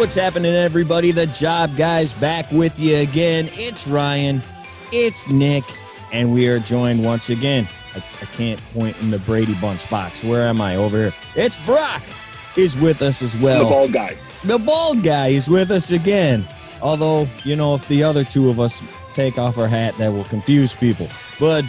what's happening, everybody? The Job Guys back with you again. It's Ryan, it's Nick, and we are joined once again. I can't point in the Brady Bunch box. Where am I? Over here. It's Brock is with us as well. The bald guy. The bald guy is with us again. Although, you know, if the other two of us take off our hat, that will confuse people. But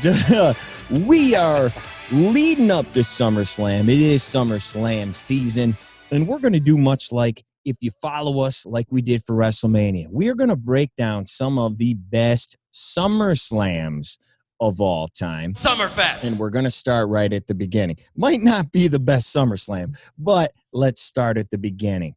we are leading up to SummerSlam. It is SummerSlam season, and we're going to do much like if you follow us like we did for WrestleMania. We are going to break down some of the best SummerSlams of all time. Summerfest. And we're going to start right at the beginning. Might not be the best SummerSlam, but let's start at the beginning.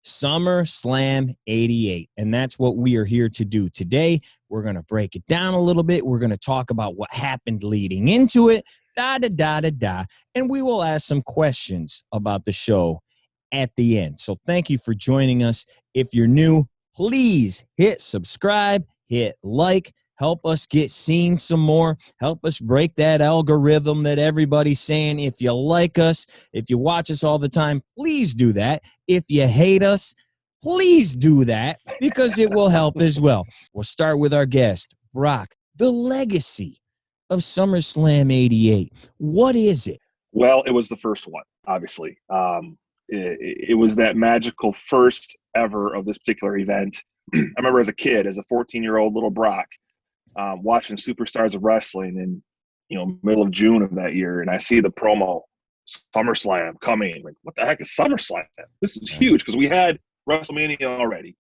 SummerSlam 88. And that's what we are here to do today. We're going to break it down a little bit. We're going to talk about what happened leading into it. And we will ask some questions about the show at the end. So thank you for joining us. If you're new, please hit subscribe, hit like, help us get seen some more, help us break that algorithm that everybody's saying. If you like us, if you watch us all the time, please do that. If you hate us, please do that, because it will help as well. We'll start with our guest, Brock. The legacy of SummerSlam 88. What is it? Well, it was the first one, obviously. It was that magical first ever of this particular event. I remember as a kid, as a 14-year-old little Brock, watching Superstars of Wrestling in, middle of June of that year, and I see the promo, SummerSlam coming. Like, what the heck is SummerSlam? This is huge, because we had WrestleMania already.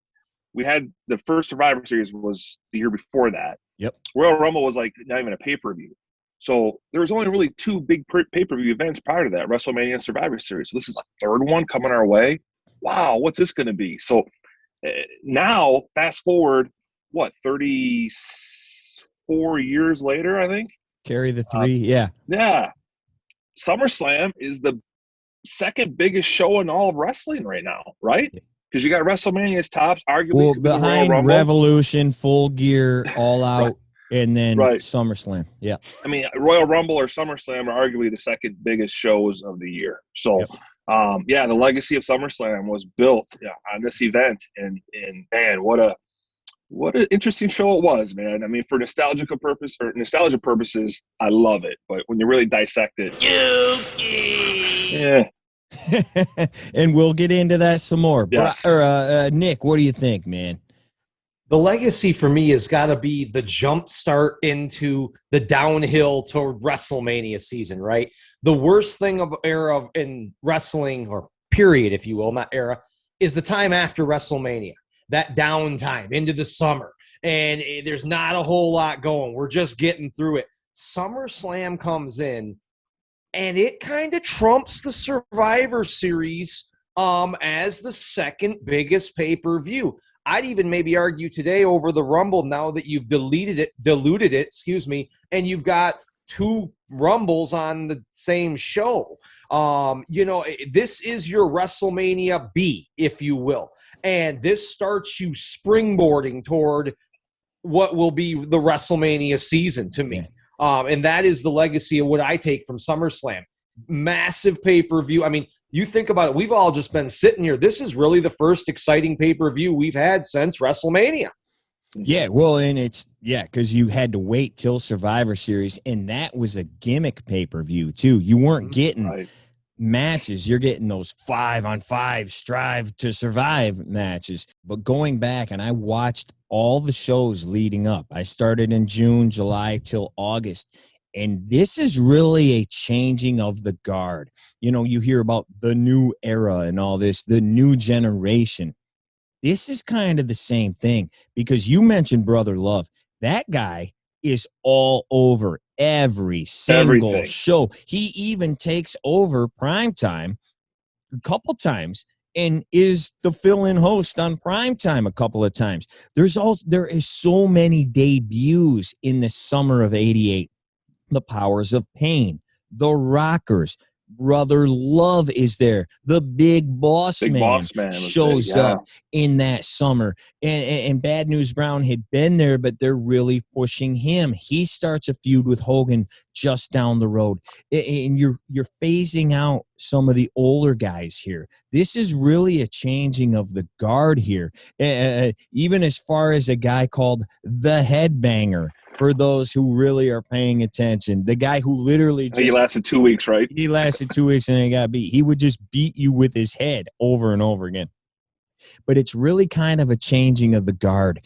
We had the first Survivor Series was the year before that. Yep. Royal Rumble was like not even a pay-per-view. So there was only really two big pay-per-view events prior to that, WrestleMania and Survivor Series. So this is a third one coming our way. Wow, what's this going to be? So now, fast forward, 34 years later, I think? Carry the three, yeah. Yeah. SummerSlam is the second biggest show in all of wrestling right now, right? Because you got WrestleMania's tops, arguably. Well, behind Revolution, Full Gear, All Out. Right. And then right. SummerSlam, yeah. I mean, Royal Rumble or SummerSlam are arguably the second biggest shows of the year. So, yep. The legacy of SummerSlam was built on this event, and man, what an interesting show it was, man. I mean, for nostalgia purposes, I love it. But when you really dissect it, yeah. And we'll get into that some more. Yes. Nick, what do you think, man? The legacy for me has got to be the jump start into the downhill toward WrestleMania season, right? The worst thing of era in wrestling, or period, if you will, not era, is the time after WrestleMania, that downtime into the summer. And there's not a whole lot going. We're just getting through it. SummerSlam comes in, and it kind of trumps the Survivor Series as the second biggest pay-per-view. I'd even maybe argue today over the Rumble, now that you've diluted it, and you've got two Rumbles on the same show. This is your WrestleMania B, if you will. And this starts you springboarding toward what will be the WrestleMania season to me. And that is the legacy of what I take from SummerSlam. Massive pay-per-view. I mean, you think about it, we've all just been sitting here. This is really the first exciting pay-per-view we've had since WrestleMania. Yeah, well, and because you had to wait till Survivor Series, and that was a gimmick pay-per-view, too. You weren't getting matches. You're getting those 5-on-5 strive to survive matches. But going back, and I watched all the shows leading up. I started in June, July, till August. And this is really a changing of the guard. You hear about the new era and all this, the new generation. This is kind of the same thing, because you mentioned Brother Love. That guy is all over every single show. He even takes over Primetime a couple times and is the fill-in host on Primetime a couple of times. There is so many debuts in the summer of 88. The Powers of Pain, the Rockers, Brother Love is there. The Big Boss Man shows up in that summer. And Bad News Brown had been there, but they're really pushing him. He starts a feud with Hogan just down the road. And you're phasing out some of the older guys here. This is really a changing of the guard here. Even as far as a guy called the Headbanger, for those who really are paying attention. The guy who literally he lasted 2 weeks, right? He lasted 2 weeks and he got beat. He would just beat you with his head over and over again. But it's really kind of a changing of the guard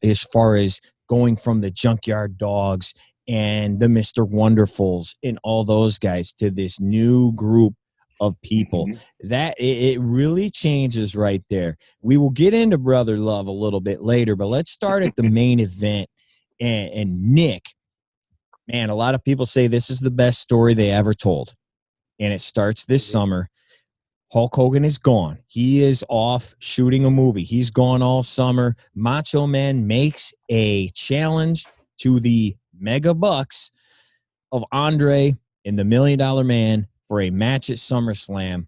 as far as going from the Junkyard Dogs and the Mr. Wonderfuls and all those guys to this new group of people. That it really changes right there. We will get into Brother Love a little bit later, but let's start at the main event. And Nick, man, a lot of people say this is the best story they ever told. And it starts this summer. Hulk Hogan is gone. He is off shooting a movie. He's gone all summer. Macho Man makes a challenge to the Mega Bucks of Andre and the $1 Million Man for a match at SummerSlam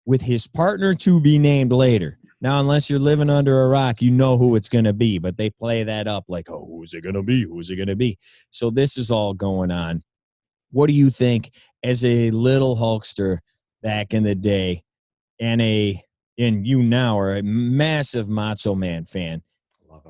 with his partner to be named later. Now, unless you're living under a rock, you know who it's going to be, but they play that up like, oh, who's it going to be? Who's it going to be? So this is all going on. What do you think as a little Hulkster back in the day? And you now are a massive Macho Man fan.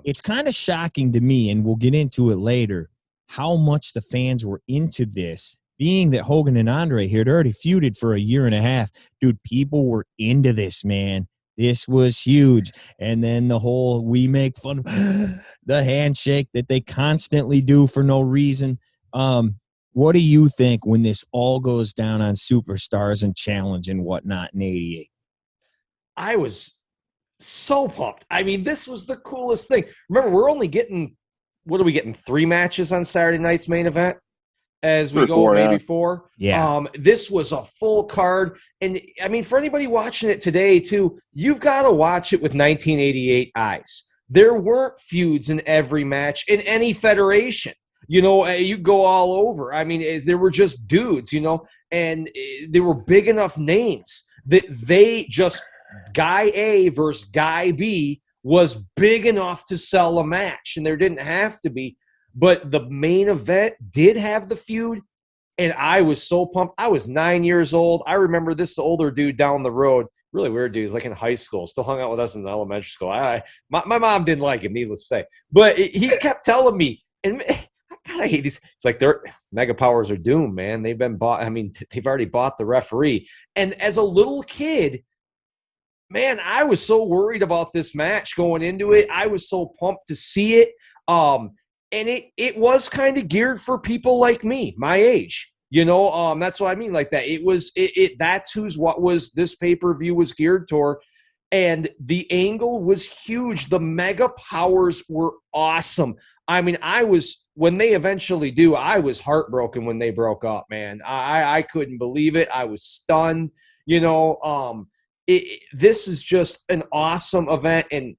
It's kind of shocking to me, and we'll get into it later, how much the fans were into this, being that Hogan and Andre here had already feuded for a year and a half. Dude, people were into this, man. This was huge. And then the whole we make fun of the handshake that they constantly do for no reason. What do you think when this all goes down on Superstars and Challenge and whatnot in 88? I was so pumped. I mean, this was the coolest thing. Remember, we're only getting, what are we getting, 3 matches on Saturday night's main event? As we go, maybe 4. Yeah. This was a full card. And, I mean, for anybody watching it today, too, you've got to watch it with 1988 eyes. There weren't feuds in every match in any federation. You know, you go all over. I mean, there were just dudes, you know, and they were big enough names that they just – Guy A versus Guy B was big enough to sell a match, and there didn't have to be. But the main event did have the feud, and I was so pumped. I was 9 years old. I remember this older dude down the road, really weird dude. He was like in high school, still hung out with us in elementary school. My mom didn't like him, needless to say. But he kept telling me, and God, I hate these. It's like their Mega Powers are doomed, man. They've been bought. I mean, they've already bought the referee. And as a little kid, man, I was so worried about this match going into it. I was so pumped to see it. And it was kind of geared for people like me, my age. You know, that's what I mean. Like that. That's what was this pay-per-view was geared toward. And the angle was huge. The Mega Powers were awesome. I mean, when they eventually do, I was heartbroken when they broke up, man. I couldn't believe it. I was stunned. You know, this is just an awesome event, and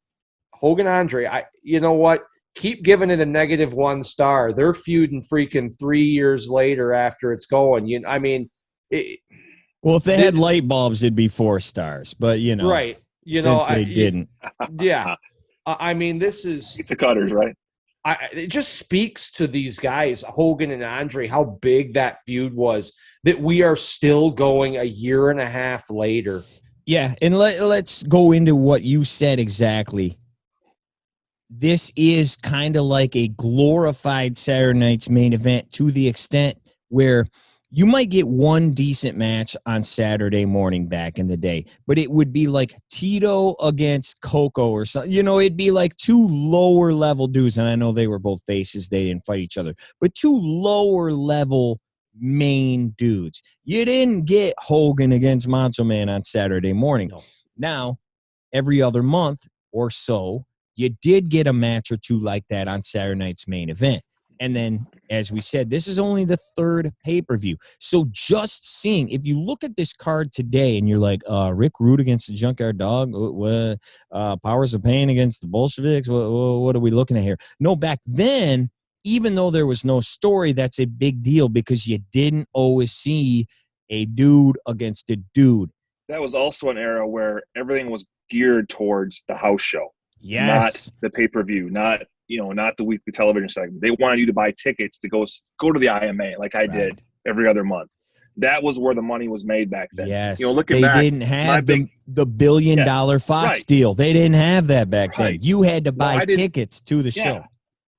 Hogan Andre, you know what? Keep giving it a -1 star. They're feuding freaking 3 years later after it's going. Well, if they had light bulbs, it'd be 4 stars, but right? Since they didn't. Yeah, I mean, this is it's the cutters, right? It just speaks to these guys, Hogan and Andre, how big that feud was. That we are still going a year and a half later. Yeah, and let's go into what you said exactly. This is kind of like a glorified Saturday night's main event to the extent where you might get one decent match on Saturday morning back in the day, but it would be like Tito against Coco or something. You know, it'd be like 2 lower level dudes, and I know they were both faces. They didn't fight each other, but 2 lower level main dudes. You didn't get Hogan against Macho Man on Saturday morning. No. Now, every other month or so, you did get a match or 2 like that on Saturday night's main event. And then, as we said, this is only the 3rd pay-per-view. So just seeing, if you look at this card today and you're like, Rick Rude against the Junkyard Dog, Powers of Pain against the Bolsheviks, what are we looking at here? No, back then, even though there was no story, that's a big deal because you didn't always see a dude against a dude. That was also an era where everything was geared towards the house show. Yes. Not the pay-per-view, not the weekly television segment. They wanted you to buy tickets to go to the IMA like I did every other month. That was where the money was made back then. Yes. Looking they back, didn't have the $1 billion Fox deal. They didn't have that back then. You had to buy tickets to the show.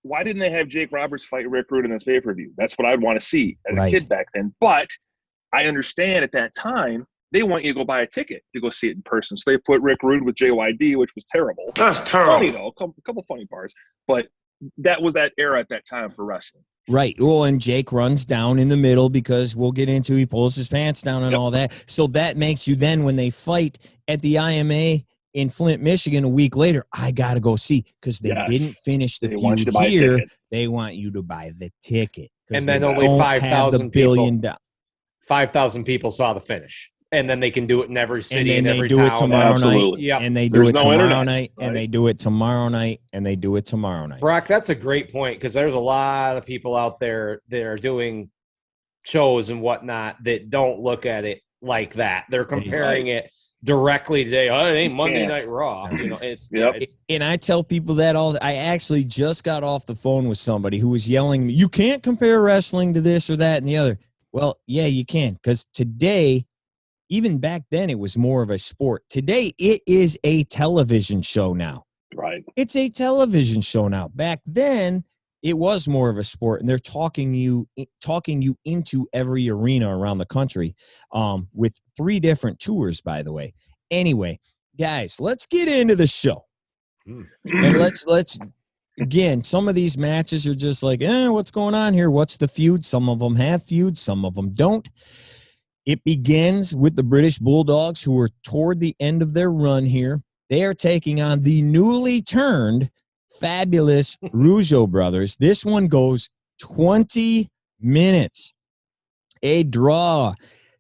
Why didn't they have Jake Roberts fight Rick Rude in this pay-per-view? That's what I'd want to see as a kid back then. But I understand at that time, they want you to go buy a ticket to go see it in person. So they put Rick Rude with JYD, which was terrible. That's terrible. Funny, though. A couple funny parts. But that was that era at that time for wrestling. Right. Well, and Jake runs down in the middle because we'll get into he pulls his pants down and all that. So that makes you then when they fight at the IMA in Flint, Michigan a week later, I got to go see because they didn't finish the feud here. They want you to buy the ticket. And then only 5,000 people. 5,000 people saw the finish. And then they can do it in every city and every town. And they do it tomorrow night. Yep. And they do it tomorrow night. And they do it tomorrow night. And they do it tomorrow night. Brock, that's a great point because there's a lot of people out there that are doing shows and whatnot that don't look at it like that. They're comparing it directly today. Oh, it ain't Monday Night Raw. It's and I tell people that I actually just got off the phone with somebody who was yelling, you can't compare wrestling to this or that and the other. Well, yeah, you can because today, even back then, it was more of a sport. Today, it is a television show now. Right. It's a television show now. Back then, it was more of a sport, and they're talking you into every arena around the country with 3 different tours, by the way. Anyway, guys, let's get into the show. And let's again, some of these matches are just like, what's going on here? What's the feud? Some of them have feuds, some of them don't. It begins with the British Bulldogs, who are toward the end of their run here. They are taking on the newly turned fabulous Rougeau brothers. This one goes 20 minutes. A draw.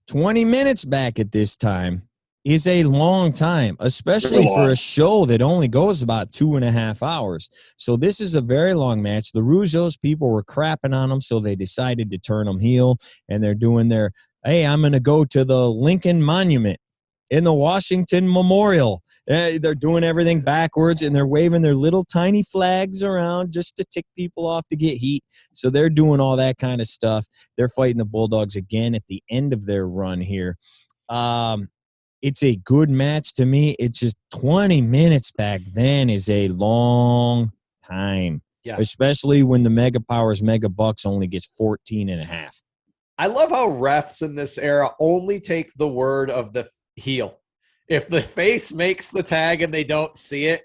20 minutes back at this time is a long time, especially for a show that only goes about 2.5 hours. So this is a very long match. The Rougeaus, people were crapping on them, so they decided to turn them heel, and they're doing their, hey, I'm going to go to the Lincoln Monument in the Washington Memorial. They're doing everything backwards, and they're waving their little tiny flags around just to tick people off to get heat. So they're doing all that kind of stuff. They're fighting the Bulldogs again at the end of their run here. It's a good match to me. It's just 20 minutes back then is a long time, especially when the Mega Powers Mega Bucks only gets 14.5. I love how refs in this era only take the word of the heel. If the face makes the tag and they don't see it,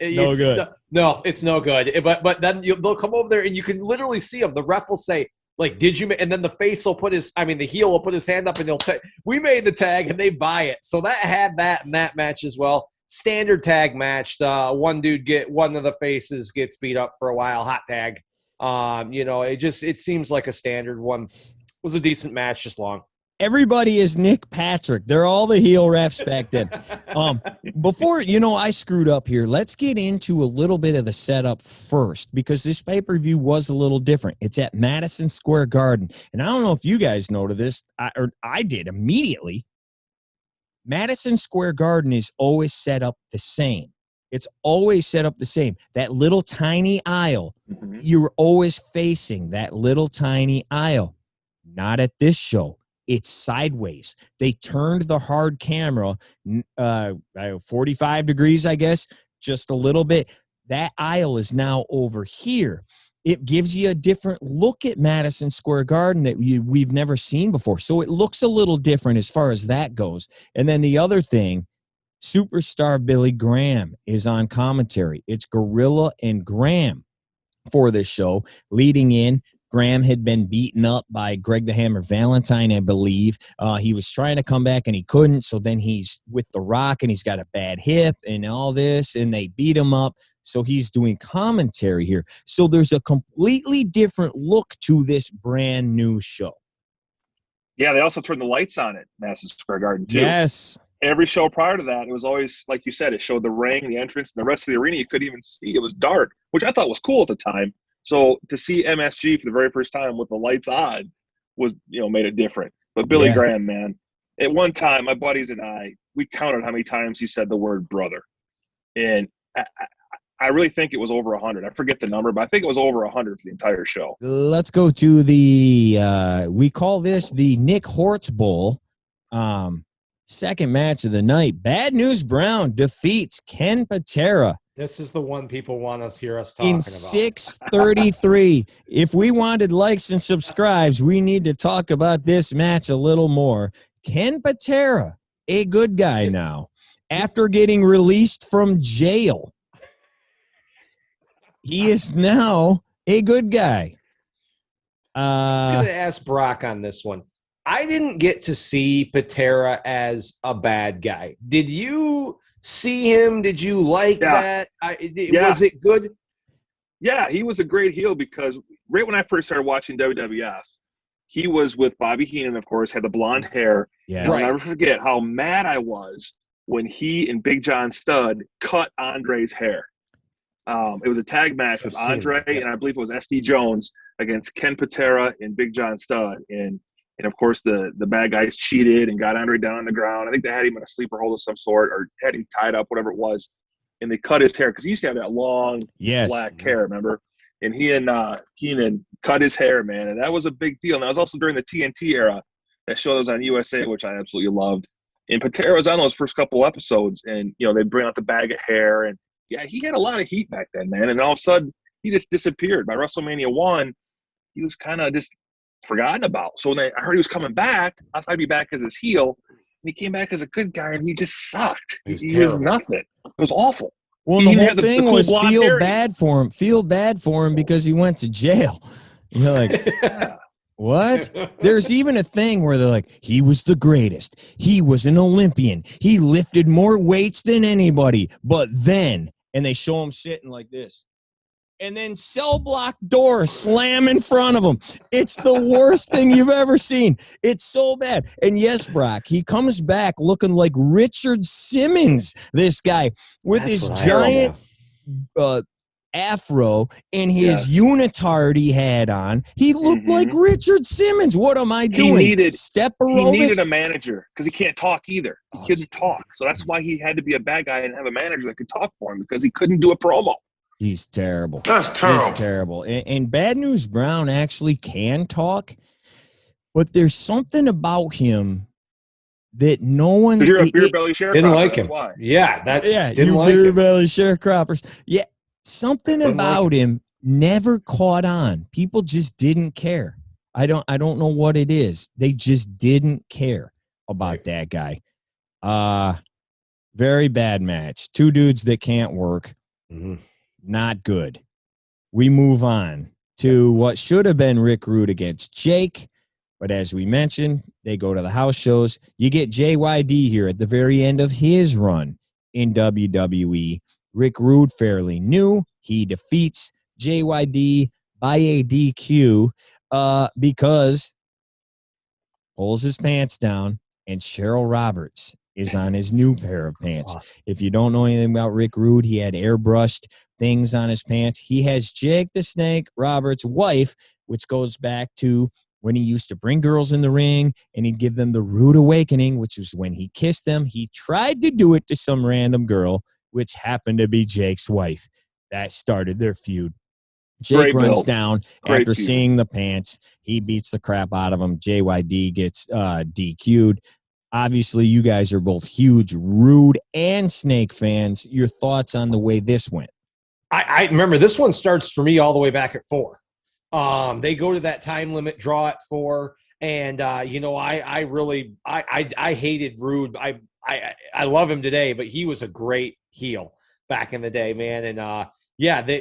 no, it's no good. But then they'll come over there and you can literally see them. The ref will say, like, did you? And then the face will the heel will put his hand up and he'll say, we made the tag, and they buy it. So that had that in that match as well. Standard tag match. One of the faces gets beat up for a while. Hot tag. It seems like a standard one. It was a decent match, just long. Everybody is Nick Patrick. They're all the heel refs back then. Before, I screwed up here. Let's get into a little bit of the setup first because this pay-per-view was a little different. It's at Madison Square Garden. And I don't know if you guys know this. I did immediately. Madison Square Garden is always set up the same. It's always set up the same. That little tiny aisle, you're always facing that little tiny aisle. Not at this show. It's sideways. They turned the hard camera 45 degrees, I guess, just a little bit. That aisle is now over here. It gives you a different look at Madison Square Garden that we've never seen before. So it looks a little different as far as that goes. And then the other thing, superstar Billy Graham is on commentary. It's Gorilla and Graham for this show. Leading in, Graham had been beaten up by Greg the Hammer Valentine, I believe. He was trying to come back and he couldn't. So then he's with The Rock and he's got a bad hip and all this, and they beat him up. So he's doing commentary here. So there's a completely different look to this brand new show. Yeah, they also turned the lights on at Madison Square Garden, too. Yes. Every show prior to that, it was always, like you said, it showed the ring, the entrance, and the rest of the arena you couldn't even see. It was dark, which I thought was cool at the time. So to see MSG for the very first time with the lights on was, made it different. But Billy Graham, man, at one time, my buddies and I, we counted how many times he said the word brother. And I really think it was over 100. I forget the number, but I think it was over 100 for the entire show. Let's go to we call this the Nick Hortz Bowl. Second match of the night, Bad News Brown defeats Ken Patera. This is the one people want us hear us talking in about. 6:33. If we wanted likes and subscribes, we need to talk about this match a little more. Ken Patera, a good guy now, after getting released from jail. He is now a good guy. I was going to ask Brock on this one. I didn't get to see Patera as a bad guy. Did you see him? Did you like that? Was it good? Yeah, he was a great heel because right when I first started watching WWF, he was with Bobby Heenan, of course, had the blonde hair. Yes. And I'll never forget how mad I was when he and Big John Studd cut Andre's hair. It was a tag match with Andre, and I believe it was SD Jones against Ken Patera and Big John Studd. And of course, the bad guys cheated and got Andre down on the ground. I think they had him in a sleeper hold of some sort or had him tied up, whatever it was. And they cut his hair because he used to have that long black hair, remember? And he and Heenan cut his hair, man. And that was a big deal. And that was also during the TNT era. That show was on USA, which I absolutely loved. And Patera was on those first couple episodes. And, you know, they'd bring out the bag of hair. And, yeah, he had a lot of heat back then, man. And all of a sudden, he just disappeared. By WrestleMania 1, he was kind of just forgotten about. So when I heard he was coming back, I thought he'd be back as his heel. And he came back as a good guy, and he just sucked. He was nothing. It was awful. Well, the whole thing was feel bad for him. Feel bad for him because he went to jail. You're like, what? There's even a thing where they're like, he was the greatest. He was an Olympian. He lifted more weights than anybody. But then, and they show him sitting like this. And then cell block door slam in front of him. It's the worst thing you've ever seen. It's so bad. And yes, Brock, he comes back looking like Richard Simmons, this guy, with his giant afro and his unitard he had on. He looked like Richard Simmons. What am I doing? He needed aerobics? a manager because he can't talk either. He couldn't talk. So that's why he had to be a bad guy and have a manager that could talk for him because he couldn't do a promo. He's terrible. That's terrible. He's terrible. And Bad News Brown actually can talk, but there's something about him that no one. You're a beer belly sharecropper. Didn't like him. Why? Yeah, you beer belly sharecroppers. Yeah, something about him never caught on. People just didn't care. I don't know what it is. They just didn't care about that guy. Very bad match. Two dudes that can't work. Mm-hmm. Not good. We move on to what should have been Rick Rude against Jake. But as we mentioned, they go to the house shows. You get JYD here at the very end of his run in WWE. Rick Rude, fairly new. He defeats JYD by a DQ because pulls his pants down, and Cheryl Roberts is on his new pair of pants. Awesome. If you don't know anything about Rick Rude, he had airbrushed things on his pants. He has Jake the Snake Roberts' wife, which goes back to when he used to bring girls in the ring and he'd give them the rude awakening, which was when he kissed them. He tried to do it to some random girl, which happened to be Jake's wife. That started their feud. Jake runs down after seeing the pants. He beats the crap out of him. JYD gets DQ'd. Obviously, you guys are both huge Rude and Snake fans. Your thoughts on the way this went? I remember this one starts for me all the way back at 4. They go to that time limit draw at 4, and I hated Rude. I love him today, but he was a great heel back in the day, man. And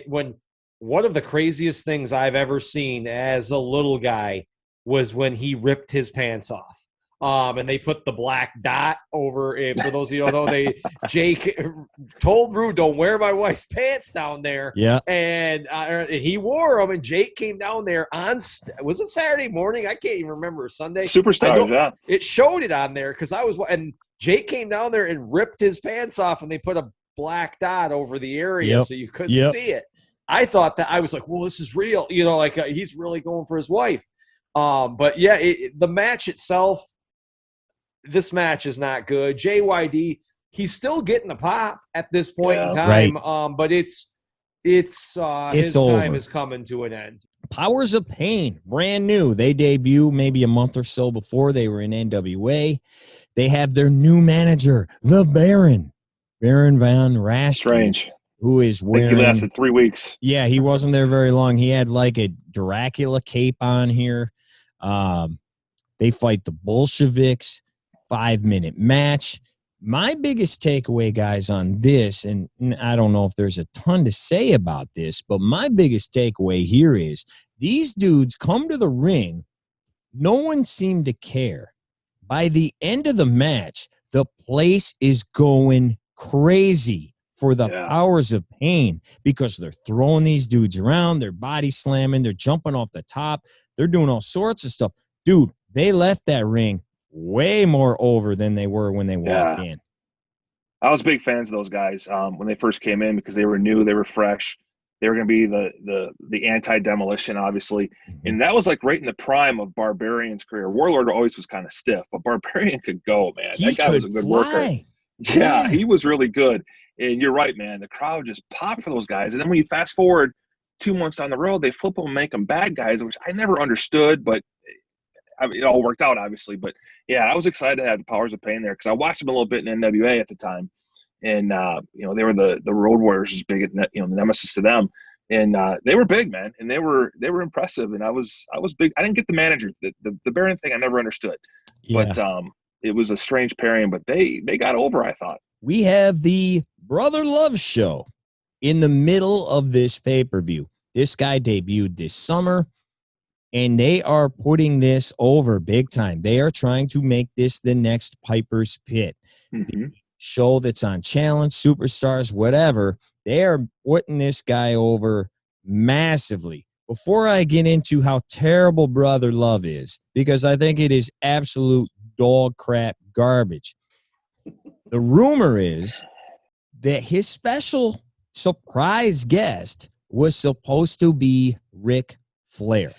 when one of the craziest things I've ever seen as a little guy was when he ripped his pants off. And they put the black dot over. For those of you who don't know, Jake told Rude, "Don't wear my wife's pants down there." Yeah, and he wore them. And Jake came down there was it Saturday morning? I can't even remember. Sunday. Superstars, yeah. It showed it on there because and Jake came down there and ripped his pants off, and they put a black dot over the area so you couldn't see it. I thought that I was like, "Well, this is real," he's really going for his wife. But yeah, the match itself. This match is not good. JYD, he's still getting a pop at this point in time, but his over. Time is coming to an end. Powers of Pain, brand new. They debut maybe a month or so before. They were in NWA. They have their new manager, the Baron Von Raschke. Strange. Who is wearing... I think he lasted 3 weeks. Yeah, he wasn't there very long. He had like a Dracula cape on here. They fight the Bolsheviks. 5-minute match. My biggest takeaway, guys, on this, and I don't know if there's a ton to say about this, but my biggest takeaway here is these dudes come to the ring. No one seemed to care. By the end of the match, the place is going crazy for the Powers of Pain because they're throwing these dudes around, they're body slamming, they're jumping off the top, they're doing all sorts of stuff. Dude, they left that ring way more over than they were when they walked in. I was big fans of those guys when they first came in because they were new, they were fresh. They were going to be the anti-demolition, obviously. Mm-hmm. And that was like right in the prime of Barbarian's career. Warlord always was kind of stiff, but Barbarian could go, man. That guy was a good worker. Yeah, he was really good. And you're right, man. The crowd just popped for those guys. And then when you fast forward 2 months down the road, they flip them and make them bad guys, which I never understood, but I mean, it all worked out, obviously. But, yeah, I was excited to have the Powers of Pain there because I watched them a little bit in NWA at the time. And, you know, they were the Road Warriors, was big, you know, the nemesis to them. And they were big, man. And they were impressive. And I was big. I didn't get the manager. The Baron thing I never understood. Yeah. But it was a strange pairing. But they got over, I thought. We have the Brother Love show in the middle of this pay-per-view. This guy debuted this summer. And they are putting this over big time. They are trying to make this the next Piper's Pit. Mm-hmm. The show that's on Challenge, Superstars, whatever. They are putting this guy over massively. Before I get into how terrible Brother Love is, because I think it is absolute dog crap garbage. The rumor is that his special surprise guest was supposed to be Ric Flair.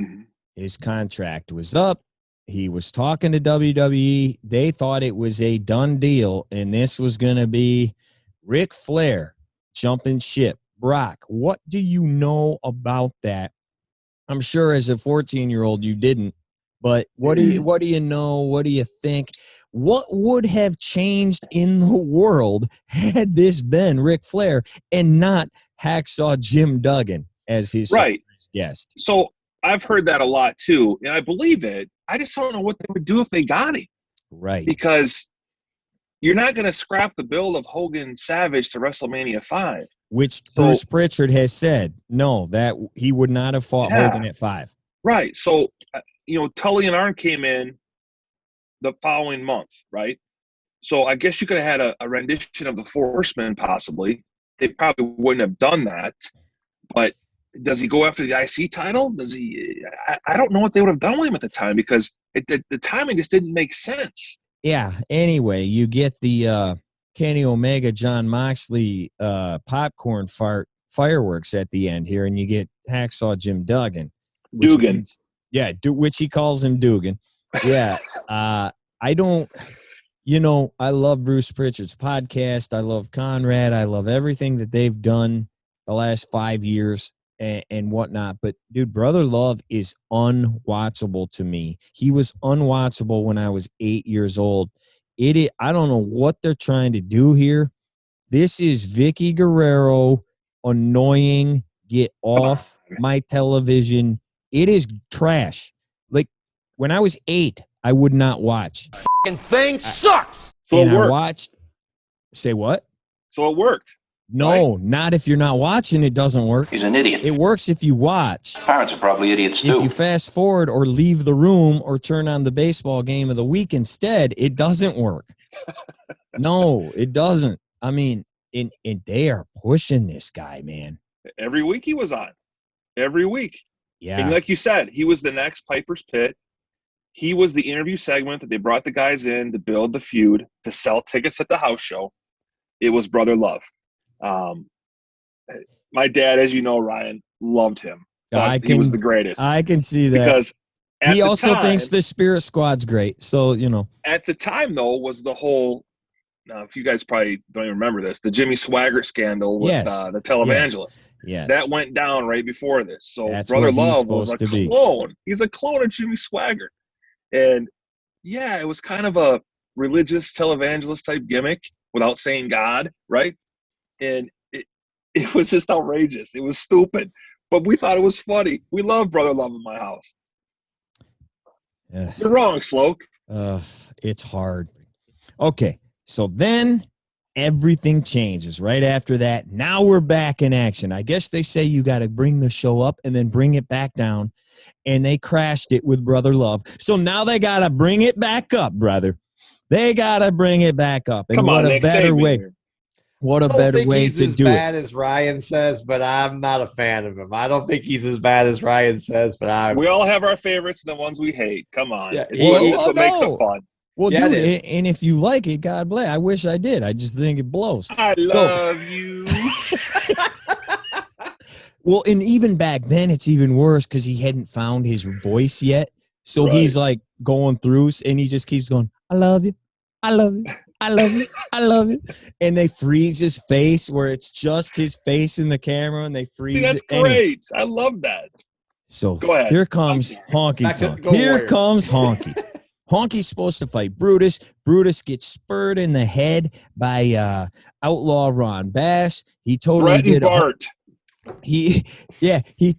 Mm-hmm. His contract was up. He was talking to WWE. They thought it was a done deal, and this was going to be Ric Flair jumping ship. Brock, what do you know about that? I'm sure as a 14-year-old you didn't, but what do you know? What do you think? What would have changed in the world had this been Ric Flair and not Hacksaw Jim Duggan as his guest? So I've heard that a lot too, and I believe it. I just don't know what they would do if they got him. Right. Because you're not going to scrap the bill of Hogan Savage to WrestleMania 5. Which Bruce Pritchard has said, no, that he would not have fought Hogan at 5. Right. So, you know, Tully and Arn came in the following month, right? So I guess you could have had a rendition of the Four Horsemen possibly. They probably wouldn't have done that. But does he go after the IC title? Does he? I don't know what they would have done with him at the time because the timing just didn't make sense. Yeah. Anyway, you get the Kenny Omega, John Moxley popcorn fireworks at the end here, and you get Hacksaw Jim Duggan. Dugan. Which he calls him Dugan. Yeah. I don't, you know, I love Bruce Pritchard's podcast. I love Conrad. I love everything that they've done the last 5 years. And whatnot, but dude, Brother Love is unwatchable to me. He was unwatchable when I was 8 years old. I don't know what they're trying to do here. This is Vicky Guerrero annoying. Get off my television. It is trash. Like when I was 8, I would not watch. Fucking thing sucks. So and it worked. I watched. Say what? So it worked. No, not if you're not watching. It doesn't work. He's an idiot. It works if you watch. Parents are probably idiots too. If you fast forward or leave the room or turn on the baseball game of the week instead, it doesn't work. No, it doesn't. I mean, and they are pushing this guy, man. Every week he was on. Every week. Yeah. And like you said, he was the next Piper's Pit. He was the interview segment that they brought the guys in to build the feud, to sell tickets at the house show. It was Brother Love. My dad, as you know, Ryan, loved him. He was the greatest. I can see that. Because he also thinks the Spirit Squad's great. So, you know. At the time, though, was the whole Now, if you guys probably don't even remember this, the Jimmy Swaggart scandal with the televangelist. Yes. That went down right before this. So That's Brother what he's Love was a supposed to be. clone. He's a clone of Jimmy Swaggart. And, yeah, it was kind of a religious televangelist type gimmick without saying God, right? And it was just outrageous. It was stupid. But we thought it was funny. We love Brother Love in my house. You're wrong, Sloke. It's hard. Okay, so then everything changes right after that. Now we're back in action. I guess they say you got to bring the show up and then bring it back down, and they crashed it with Brother Love. So now they got to bring it back up, brother. They got to bring it back up. And what a better way. What a better way to do it. I don't think he's as bad as Ryan says, but I'm not a fan of him. I don't think he's as bad as Ryan says, but we all have our favorites and the ones we hate. Come on. Yeah. It's what makes it fun. Well, yeah, dude, and if you like it, God bless. I wish I did. I just think it blows. I love you. Well, and even back then, it's even worse because he hadn't found his voice yet. So he's like going through, and he just keeps going, I love you. I love you. I love you. I love you. And they freeze his face where it's just his face in the camera, and they freeze it. That's great. I love that. So go ahead. Here comes Honky Tonk. Here comes Honky. Honky's supposed to fight Brutus. Brutus gets spurred in the head by Outlaw Ron Bass. He totally did Bart. He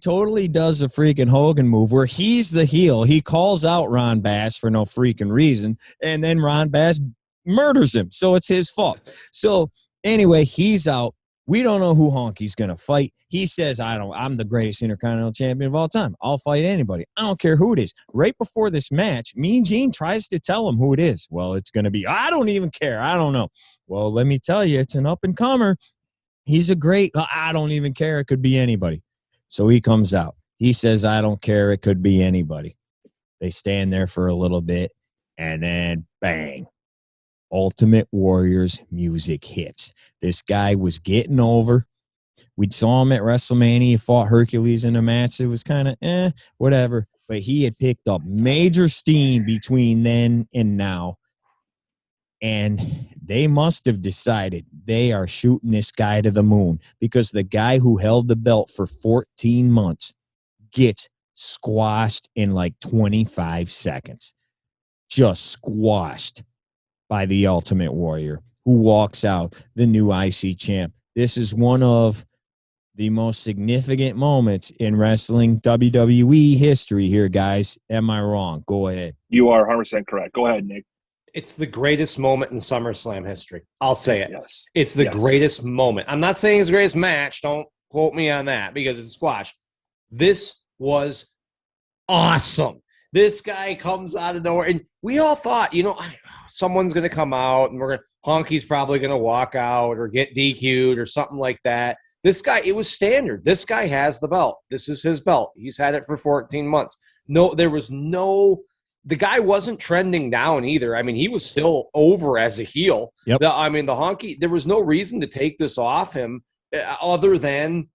totally does a freaking Hogan move where he's the heel. He calls out Ron Bass for no freaking reason, and then Ron Bass murders him. So it's his fault. So anyway, he's out. We don't know who Honky's going to fight. He says, I'm the greatest Intercontinental Champion of all time. I'll fight anybody. I don't care who it is. Right before this match, Mean Gene tries to tell him who it is. Well, it's going to be, I don't even care. I don't know. Well, let me tell you, it's an up-and-comer. He's a great, I don't even care. It could be anybody. So he comes out. He says, I don't care. It could be anybody. They stand there for a little bit, and then bang. Ultimate Warrior's music hits. This guy was getting over. We saw him at WrestleMania. He fought Hercules in a match. It was kind of whatever. But he had picked up major steam between then and now. And they must have decided they are shooting this guy to the moon, because the guy who held the belt for 14 months gets squashed in like 25 seconds. Just squashed by the Ultimate Warrior, who walks out the new IC champ. This is one of the most significant moments in wrestling WWE history here, guys. Am I wrong? Go ahead. You are 100% correct. Go ahead, Nick. It's the greatest moment in SummerSlam history. I'll say it. Yes. It's the greatest moment. I'm not saying it's the greatest match. Don't quote me on that because it's squash. This was awesome. This guy comes out of nowhere, and we all thought, someone's going to come out, and Honky's probably going to walk out or get DQ'd or something like that. This guy, it was standard. This guy has the belt. This is his belt. He's had it for 14 months. The guy wasn't trending down either. I mean, he was still over as a heel. Yep. The Honky, there was no reason to take this off him other than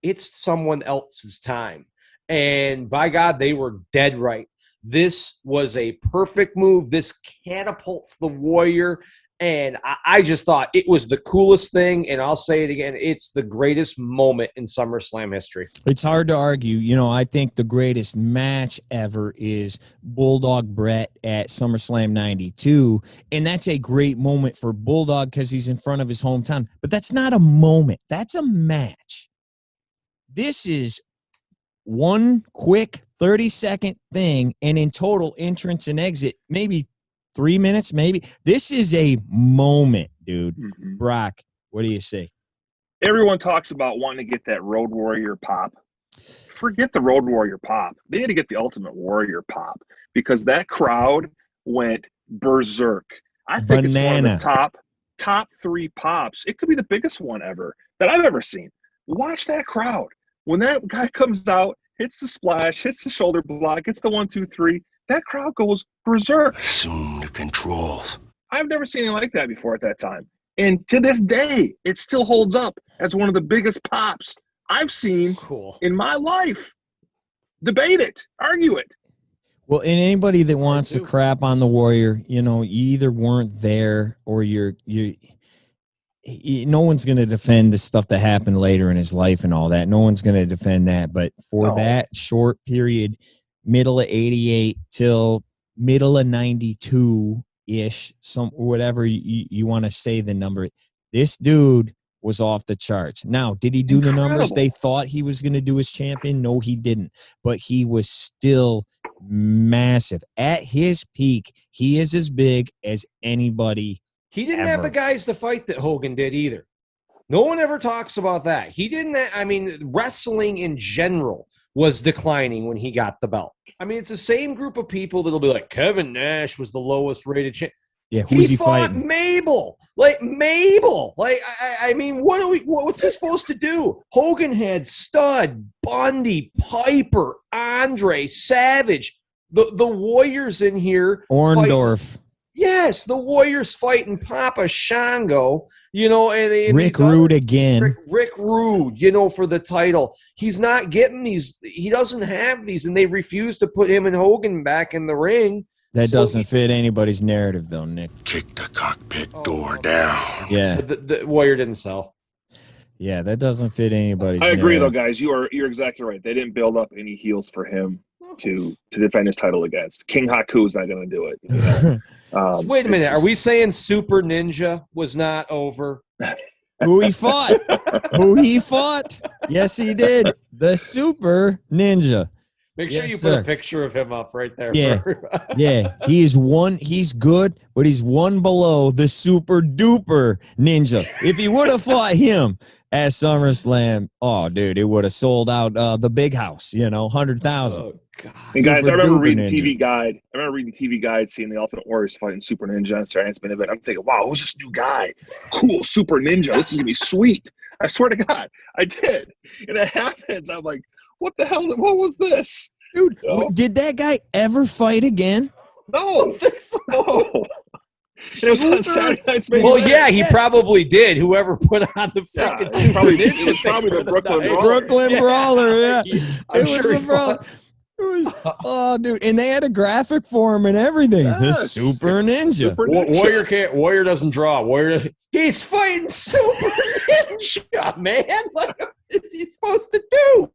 it's someone else's time. And by God, they were dead right. This was a perfect move. This catapults the Warrior. And I just thought it was the coolest thing. And I'll say it again. It's the greatest moment in SummerSlam history. It's hard to argue. I think the greatest match ever is Bulldog Brett at SummerSlam 92. And that's a great moment for Bulldog because he's in front of his hometown. But that's not a moment. That's a match. This is one quick 30-second thing, and in total entrance and exit, maybe 3 minutes, maybe. This is a moment, dude. Mm-hmm. Brock, what do you say? Everyone talks about wanting to get that Road Warrior pop. Forget the Road Warrior pop. They need to get the Ultimate Warrior pop because that crowd went berserk. I think it's one of the top 3 pops. It could be the biggest one ever that I've ever seen. Watch that crowd. When that guy comes out, hits the splash, hits the shoulder block, hits the 1, 2, 3, that crowd goes berserk. Assume the controls. I've never seen anything like that before at that time. And to this day, it still holds up as one of the biggest pops I've seen in my life. Debate it. Argue it. Well, and anybody that wants to crap on the Warrior, you either weren't there or no one's going to defend the stuff that happened later in his life and all that. No one's going to defend that. But for that short period, middle of 88 till middle of 92-ish, whatever you want to say the number, this dude was off the charts. Now, did he do the numbers they thought he was going to do as champion? No, he didn't. But he was still massive. At his peak, he is as big as anybody. He didn't have the guys to fight that Hogan did either. No one ever talks about that. He didn't. I mean, wrestling in general was declining when he got the belt. I mean, it's the same group of people that'll be like, Kevin Nash was the lowest rated champ. Yeah, who's he fought fighting? Mabel. Like, I mean, what's he supposed to do? Hogan had Stud, Bundy, Piper, Andre, Savage, the Warriors in here. Orndorff. Yes, the Warriors fighting Papa Shango, and Rick Rude again. Rick Rude, for the title. He's not getting these. He doesn't have these, and they refuse to put him and Hogan back in the ring. That doesn't fit anybody's narrative, though, Nick. Kick the cockpit door down. Yeah. The Warrior didn't sell. Yeah, that doesn't fit anybody's I agree, narrative. though, guys. You're exactly right. They didn't build up any heels for him to defend his title against. King Haku's not going to do it. Wait a minute. Are we saying Super Ninja was not over? Who he fought? Yes, he did. The Super Ninja. Make sure you put a picture of him up right there. Yeah, yeah. He's good, but he's one below the Super Duper Ninja. If he would have fought him at SummerSlam, oh, dude, it would have sold out the big house, 100,000. Oh, God. And guys, I remember reading Ninja. TV Guide, seeing the Ultimate Warriors fighting Super Ninja on Saturday Night Event. I'm thinking, wow, who's this new guy? Cool, Super Ninja. This is going to be sweet. I swear to God, I did. And it happens. I'm like, what the hell? What was this? Dude, did that guy ever fight again? No. I don't think so. No. It was on Saturday Night's Main Well, Event. yeah, he probably did. Whoever put on the freaking Super Ninja. It was probably the Brooklyn Brawler. Brooklyn Brawler, yeah. I'm It sure was he the It was, oh, dude, and they had a graphic for him and everything. Yes. The Super Ninja. Warrior doesn't draw. He's fighting Super Ninja, man. What is he supposed to do?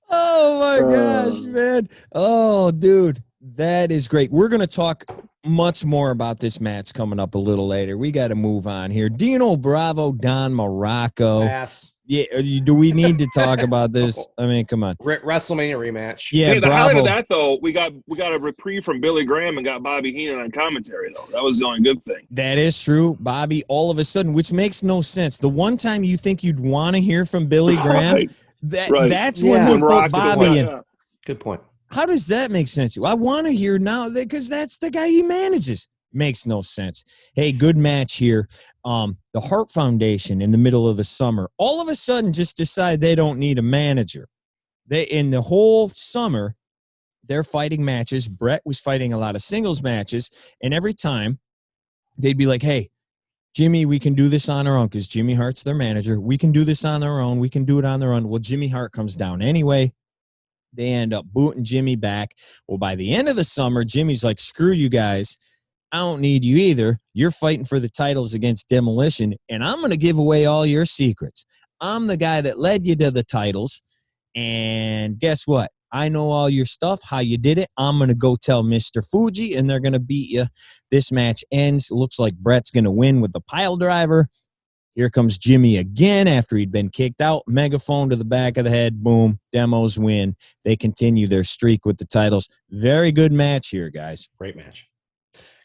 Oh my gosh, man. Oh, dude, that is great. We're going to talk much more about this match coming up a little later. We got to move on here. Dino Bravo, Don Morocco. Pass. Yeah, do we need to talk about this? I mean, come on. WrestleMania rematch. Yeah, hey, the Bravo. highlight of that, though, we got a reprieve from Billy Graham and got Bobby Heenan on commentary, though. That was the only good thing. That is true. Bobby, all of a sudden, which makes no sense. The one time you think you'd want to hear from Billy Graham, that's when they put Bobby in. Yeah. Good point. How does that make sense to you? I want to hear now because that's the guy he manages. Makes no sense. Hey, good match here. The Hart Foundation in the middle of the summer, all of a sudden just decide they don't need a manager. They in the whole summer, they're fighting matches. Brett was fighting a lot of singles matches, and every time they'd be like, hey, Jimmy, we can do this on our own because Jimmy Hart's their manager. We can do this on our own. We can do it on their own. Well, Jimmy Hart comes down anyway. They end up booting Jimmy back. Well, by the end of the summer, Jimmy's like, screw you guys. I don't need you either. You're fighting for the titles against Demolition, and I'm going to give away all your secrets. I'm the guy that led you to the titles, and guess what? I know all your stuff, how you did it. I'm going to go tell Mr. Fuji, and they're going to beat you. This match ends. Looks like Brett's going to win with the pile driver. Here comes Jimmy again after he'd been kicked out. Megaphone to the back of the head. Boom. Demos win. They continue their streak with the titles. Very good match here, guys. Great match.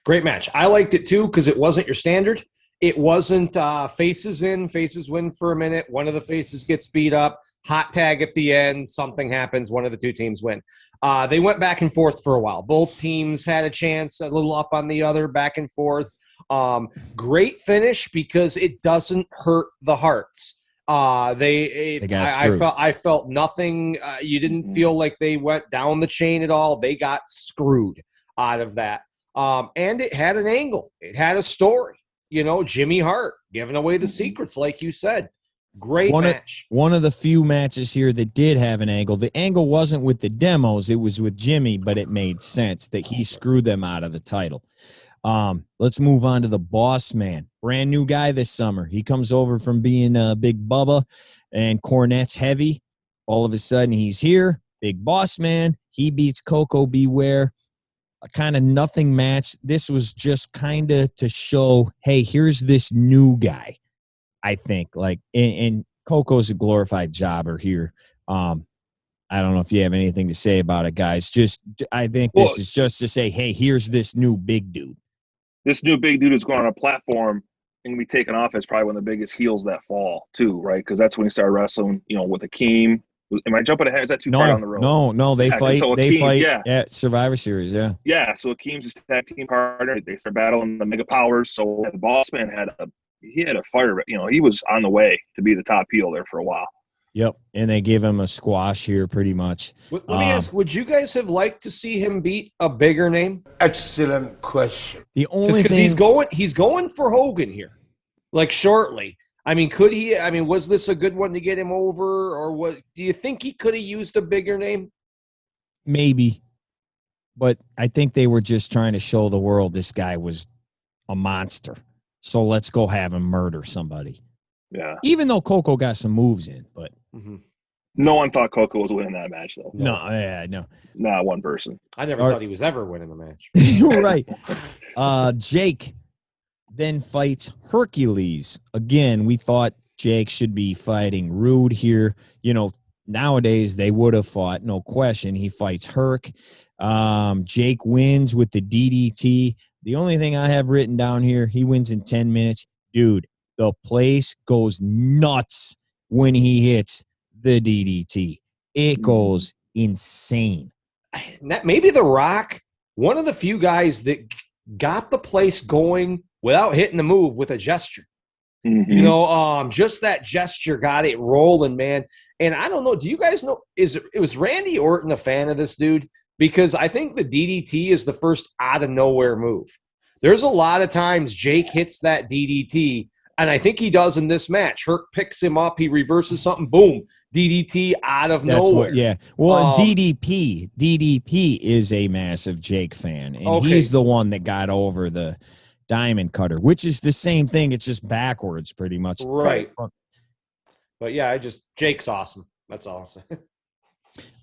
Great match. I liked it, too, because it wasn't your standard. It wasn't faces in, faces win for a minute. One of the faces gets beat up. Hot tag at the end. Something happens. One of the two teams win. They went back and forth for a while. Both teams had a chance, a little up on the other, back and forth. Great finish because it doesn't hurt the Hearts. I felt nothing. You didn't feel like they went down the chain at all. They got screwed out of that. And it had an angle. It had a story. Jimmy Hart giving away the secrets, like you said. Great match. One of the few matches here that did have an angle. The angle wasn't with the demos, it was with Jimmy, but it made sense that he screwed them out of the title. Let's move on to the Boss Man. Brand new guy this summer. He comes over from being Big Bubba and Cornette's heavy. All of a sudden, he's here. Big Boss Man. He beats Coco Beware. A kind of nothing match. This was just kind of to show, hey, here's this new guy. I think, like, and Coco's a glorified jobber here. I don't know if you have anything to say about it, guys. I think this is just to say, hey, here's this new big dude. This new big dude is going on a platform and be taken off as probably one of the biggest heels that fall, too, right? Because that's when he started wrestling, with Akeem. Am I jumping ahead? Is that too far down the road? No. They fight. So they Akeem, fight at Survivor Series. Yeah. Yeah. So Akeem's his tag team partner. They start battling the Mega Powers. So the Boss Man had a fire. He was on the way to be the top heel there for a while. Yep, and they gave him a squash here, pretty much. Let me ask: would you guys have liked to see him beat a bigger name? Excellent question. The only thing he's going for Hogan here, like shortly. I mean, could he? I mean, was this a good one to get him over, or what? Do you think he could have used a bigger name? Maybe, but I think they were just trying to show the world this guy was a monster. So let's go have him murder somebody. Yeah. Even though Coco got some moves in, but no one thought Coco was winning that match, though. No. Not one person. I never thought he was ever winning the match. You're right. Jake then fights Hercules. Again, we thought Jake should be fighting Rude here. Nowadays they would have fought, no question. He fights Herc. Jake wins with the DDT. The only thing I have written down here, he wins in 10 minutes. Dude, the place goes nuts when he hits the DDT. It goes insane. Maybe The Rock, one of the few guys that got the place going without hitting the move with a gesture. Just that gesture got it rolling, man. And I don't know, do you guys know, was Randy Orton a fan of this dude? Because I think the DDT is the first out-of-nowhere move. There's a lot of times Jake hits that DDT, and I think he does in this match. Herc picks him up, he reverses something, boom, DDT out of nowhere. Well, DDP is a massive Jake fan, and he's the one that got over the Diamond Cutter, which is the same thing. It's just backwards pretty much. Right. But, yeah, Jake's awesome. That's all I'm saying.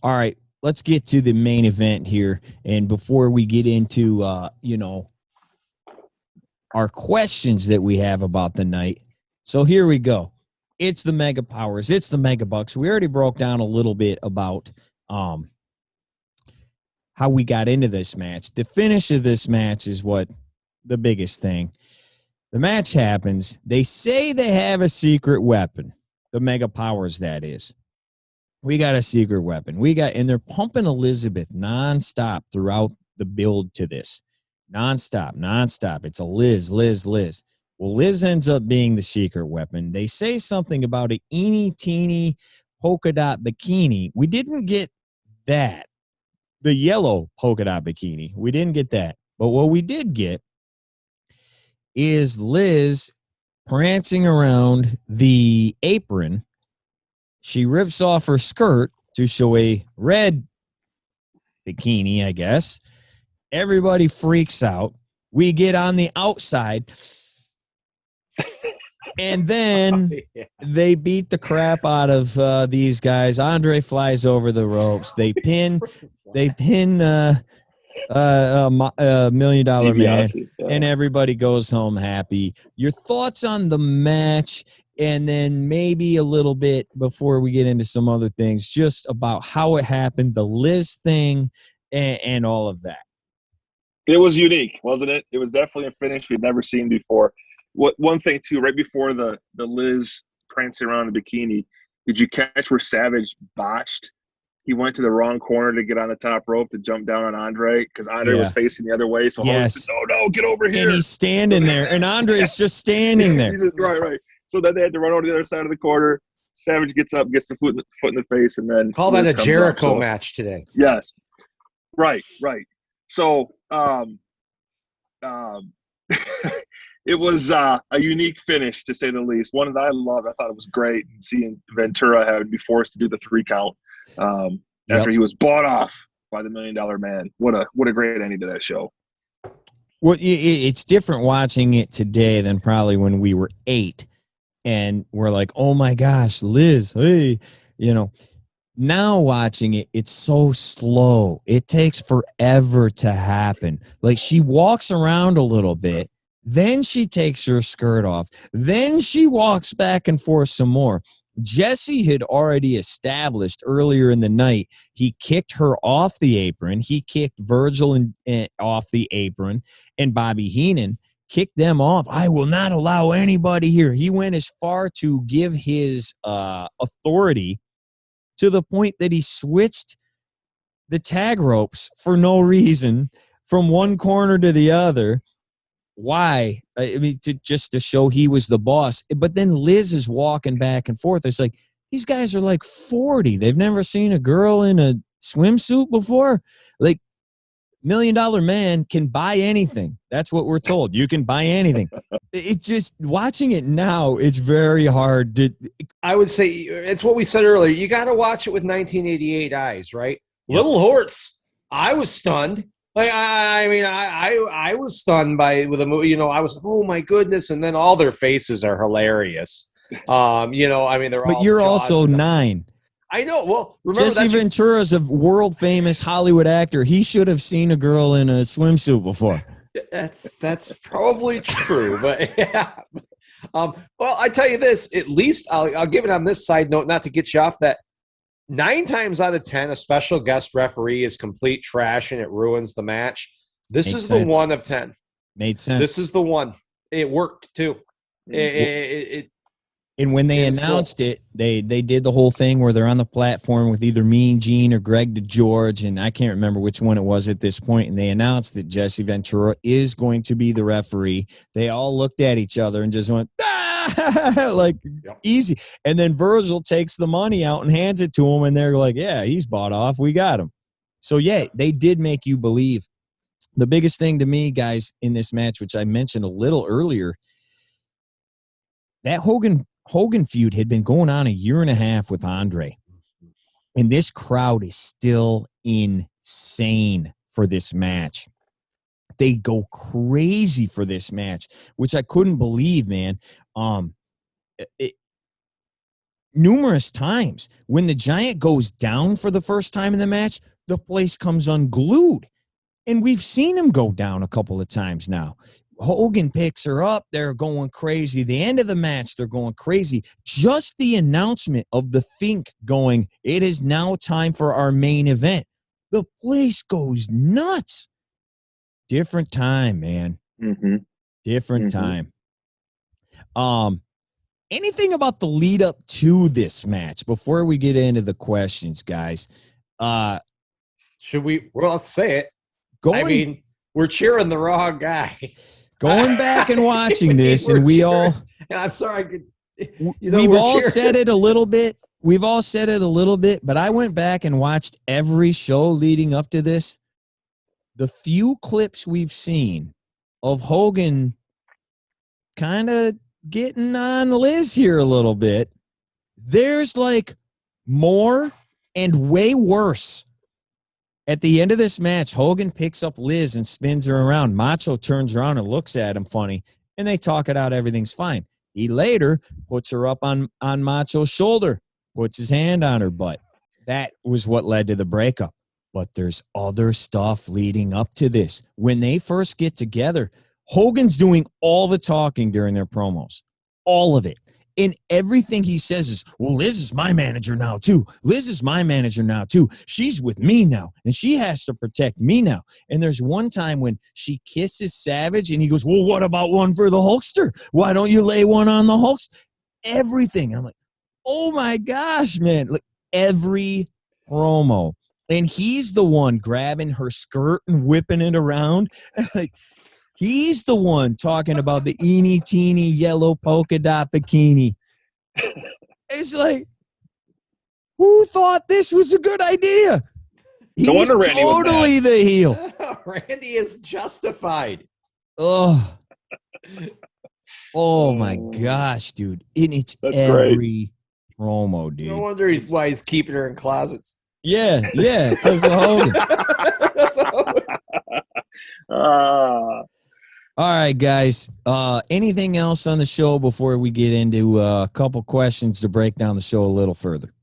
All right, let's get to the main event here. And before we get into, our questions that we have about the night. So here we go. It's the Mega Powers. It's the Mega Bucks. We already broke down a little bit about how we got into this match. The finish of this match is what the biggest thing. The match happens. They say they have a secret weapon. The Mega Powers, that is. We got a secret weapon. And they're pumping Elizabeth nonstop throughout the build to this. Nonstop. It's a Liz. Well, Liz ends up being the secret weapon. They say something about an eeny teeny polka dot bikini. We didn't get that. The yellow polka dot bikini. We didn't get that. But what we did get is Liz prancing around the apron. She rips off her skirt to show a red bikini, I guess. Everybody freaks out. We get on the outside. And then they beat the crap out of these guys. Andre flies over the ropes. They pin $1 Million Man, and everybody goes home happy. Your thoughts on the match, and then maybe a little bit before we get into some other things, just about how it happened, the Liz thing, and all of that. It was unique, wasn't it? It was definitely a finish we'd never seen before. One thing, too, right before the Liz prancing around the bikini, did you catch where Savage botched? He went to the wrong corner to get on the top rope to jump down on Andre because Andre was facing the other way. So Hogan said, no, get over here. And he's standing there, and Andre's just standing there. Right. So then they had to run over to the other side of the corner. Savage gets up, gets the foot in the face, and then call that a Jericho match today. Yes. Right. So it was a unique finish, to say the least. One that I loved. I thought it was great. And seeing Ventura having to be forced to do the 3 count after he was bought off by the $1 Million Man. What a great ending to that show. Well, it's different watching it today than probably when we were 8 and we're like, oh my gosh, Liz, hey, now watching it, it's so slow. It takes forever to happen. Like, she walks around a little bit, then she takes her skirt off, then she walks back and forth some more. Jesse had already established earlier in the night, he kicked her off the apron. He kicked Virgil off the apron, and Bobby Heenan kicked them off. I will not allow anybody here. He went as far to give his authority to the point that he switched the tag ropes for no reason from one corner to the other. Why? I mean, just to show he was the boss. But then Liz is walking back and forth. It's like, these guys are like 40. They've never seen a girl in a swimsuit before. Like, $1 Million Man can buy anything. That's what we're told. You can buy anything. It just, watching it now, it's very hard to. I would say it's what we said earlier. You got to watch it with 1988 eyes, right? Yep. Little Horts. I was stunned. Like, I was stunned with a movie. I was, oh my goodness, and then all their faces are hilarious. They're all. But you're also 9. I know. Well, remember Jesse Ventura's a world famous Hollywood actor. He should have seen a girl in a swimsuit before. That's probably true, but yeah. Well, I tell you this. At least I'll give it on this side note, not to get you off that. 9 times out of 10, a special guest referee is complete trash and it ruins the match. This is the 1 of 10. Made sense. This is the one. It worked too. And when they announced it, they did the whole thing where they're on the platform with either Mean Gene or Greg DeGeorge, and I can't remember which one it was at this point, and they announced that Jesse Ventura is going to be the referee. They all looked at each other and just went, like, easy. And then Virgil takes the money out and hands it to him, and they're like, yeah, he's bought off. We got him. So, yeah, they did make you believe. The biggest thing to me, guys, in this match, which I mentioned a little earlier, that Hogan feud had been going on 1.5 years with Andre. And this crowd is still insane for this match. They go crazy for this match, which I couldn't believe, man. Numerous times when the Giant goes down for the first time in the match, the place comes unglued. And we've seen him go down a couple of times now. Hogan picks her up. They're going crazy. The end of the match, they're going crazy. Just the announcement of the Fink going, it is now time for our main event. The place goes nuts. Different time, man. Mm-hmm. Different time. Anything about the lead up to this match before we get into the questions, guys? Should we? Well, let's say it. We're cheering the wrong guy. Going back and watching this, and we all. And I'm sorry. We've all said it a little bit. We've all said it a little bit, but I went back and watched every show leading up to this. The few clips we've seen of Hogan kind of getting on Liz here a little bit, there's like more and way worse. At the end of this match, Hogan picks up Liz and spins her around. Macho turns around and looks at him funny, and they talk it out. Everything's fine. He later puts her up on Macho's shoulder, puts his hand on her butt. That was what led to the breakup. But there's other stuff leading up to this. When they first get together, Hogan's doing all the talking during their promos. All of it. And everything he says is, well, Liz is my manager now, too. Liz is my manager now, too. She's with me now, and she has to protect me now. And there's one time when she kisses Savage, and he goes, well, what about one for the Hulkster? Why don't you lay one on the Hulkster? Everything. I'm like, oh, my gosh, man. Like, every promo. And he's the one grabbing her skirt and whipping it around. Like, he's the one talking about the eeny teeny yellow polka dot bikini. It's like, who thought this was a good idea? He's totally the heel. Randy is justified. Oh, Oh my gosh, dude. And it's That's every promo, dude. No wonder why he's keeping her in closets. Yeah, because of Hogan. Uh, All right, guys. Anything else on the show before we get into a couple questions to break down the show a little further?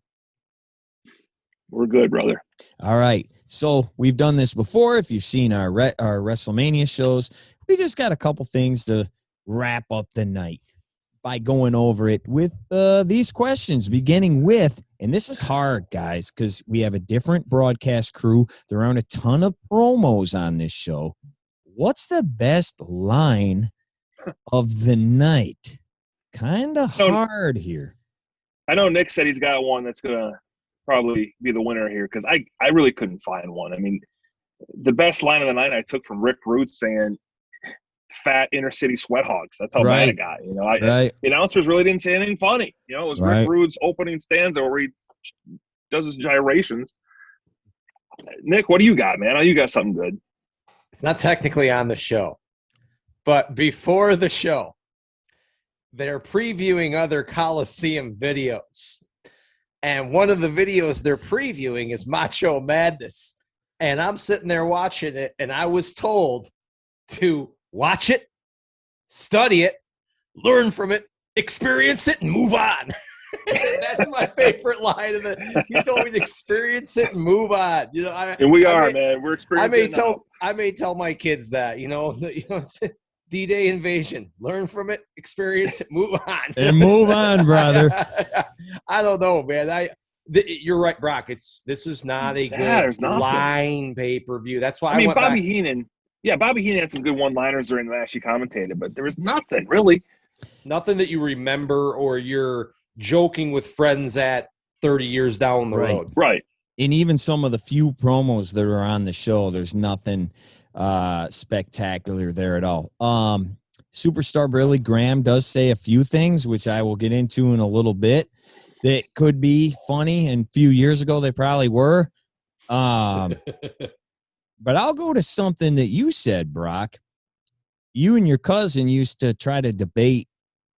We're good, brother. All right. So we've done this before. If you've seen our WrestleMania shows, we just got a couple things to wrap up the night by going over it with these questions, beginning with, and this is hard, guys, because we have a different broadcast crew. There aren't a ton of promos on this show. What's the best line of the night? Kind of hard here. I know Nick said he's got one that's going to probably be the winner here because I really couldn't find one. I mean, the best line of the night I took from Rick Rude saying, "Fat inner city sweat hogs." That's how bad it got. You know, the announcers really didn't say anything funny. You know, it was Rick Rude's opening stanza where he does his gyrations. Nick, what do you got, man? You got something good. It's not technically on the show, but before the show, they're previewing other Coliseum videos. And one of the videos they're previewing is Macho Madness. And I'm sitting there watching it, and I was told to watch it, study it, learn from it, experience it, and move on. That's my favorite line of it. You told me to experience it and move on. You know, and we are, man. We're experiencing it. I may tell my kids that. You know, D-Day invasion. Learn from it, experience it, move on. And move on, brother. I don't know, man. You're right, Brock. This is not a good line pay-per-view. That's why I went Bobby back. Heenan. Yeah, Bobby Heenan had some good one-liners during the match he commentated, but there was nothing really. Nothing that you remember or you're joking with friends at 30 years down the road. Right. And even some of the few promos that are on the show, there's nothing spectacular there at all. Superstar Billy Graham does say a few things, which I will get into in a little bit, that could be funny. And a few years ago, they probably were. But I'll go to something that you said, Brock. You and your cousin used to try to debate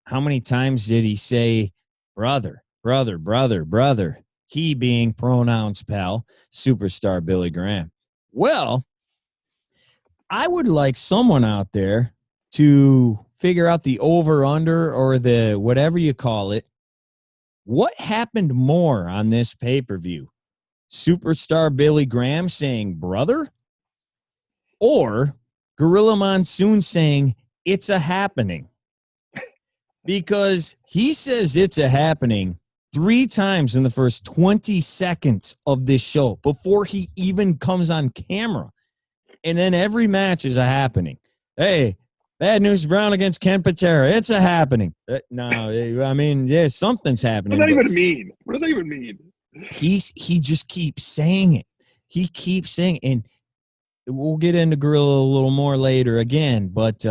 how many times did he say brother, brother, brother, brother, he being pronouns pal, Superstar Billy Graham. Well, I would like someone out there to figure out the over-under or the whatever you call it. What happened more on this pay-per-view? Superstar Billy Graham saying brother, or Gorilla Monsoon saying it's a happening? Because he says it's a happening 3 times in the first 20 seconds of this show before he even comes on camera. And then every match is a happening. Hey, Bad News Brown against Ken Patera. It's a happening. No, I mean, yeah, something's happening. What does that even mean? What does that even mean? He just keeps saying it. He keeps saying it. And we'll get into Gorilla a little more later again. But,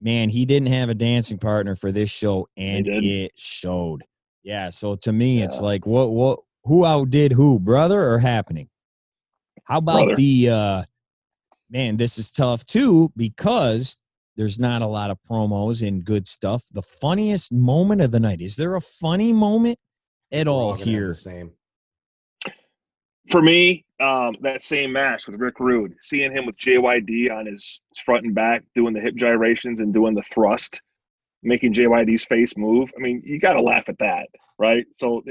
man, he didn't have a dancing partner for this show, and it showed. Yeah, so to me, it's like, who outdid who, brother or happening? How about man, this is tough too because there's not a lot of promos and good stuff. The funniest moment of the night. Is there a funny moment at all here? For me, that same match with Rick Rude, seeing him with JYD on his front and back, doing the hip gyrations and doing the thrust, making JYD's face move. I mean, you got to laugh at that, right? So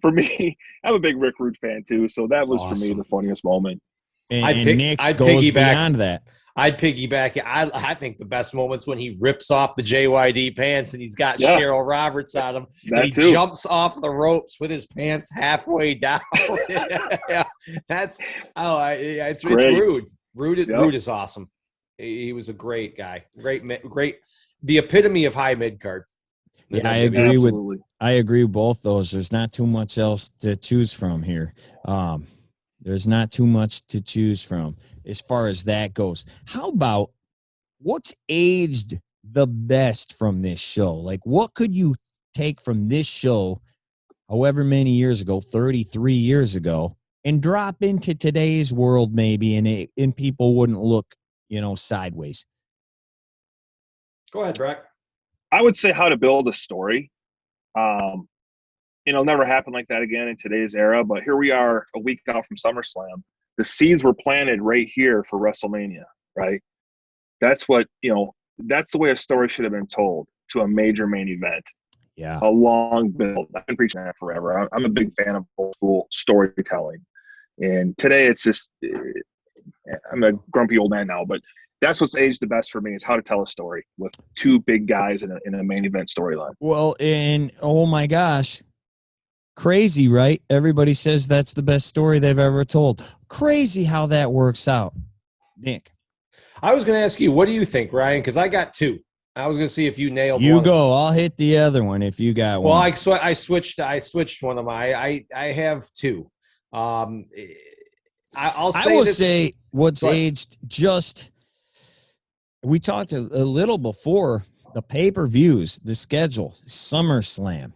for me, I'm a big Rick Rude fan too. So that was awesome. For me the funniest moment. And Nick's goes beyond that. I'd piggyback. I think the best moment's when he rips off the JYD pants and he's got Cheryl Roberts on him. And he jumps off the ropes with his pants halfway down. It's Rude. Rude is awesome. He was a great guy. Great. The epitome of high mid card. Yeah, I agree with both those. There's not too much else to choose from here. There's not too much to choose from as far as that goes. How about what's aged the best from this show? Like, what could you take from this show, however many years ago, 33 years ago, and drop into today's world maybe, and people wouldn't look, sideways? Go ahead, Brock. I would say how to build a story. It'll never happen like that again in today's era, but here we are a week out from SummerSlam. The seeds were planted right here for WrestleMania, right? That's what, that's the way a story should have been told to a major main event. Yeah. A long build. I've been preaching that forever. I'm a big fan of old school storytelling. And today it's just, I'm a grumpy old man now, but that's what's aged the best for me is how to tell a story with two big guys in a main event storyline. Well, and oh my gosh, crazy, right? Everybody says that's the best story they've ever told. Crazy how that works out. Nick. I was going to ask you, what do you think, Ryan? Because I got two. I was going to see if you nailed one. You go. I'll hit the other one if you got one. Well, I switched one of my. I have two. I'll say what's aged just. We talked a little before the pay-per-views, the schedule, SummerSlam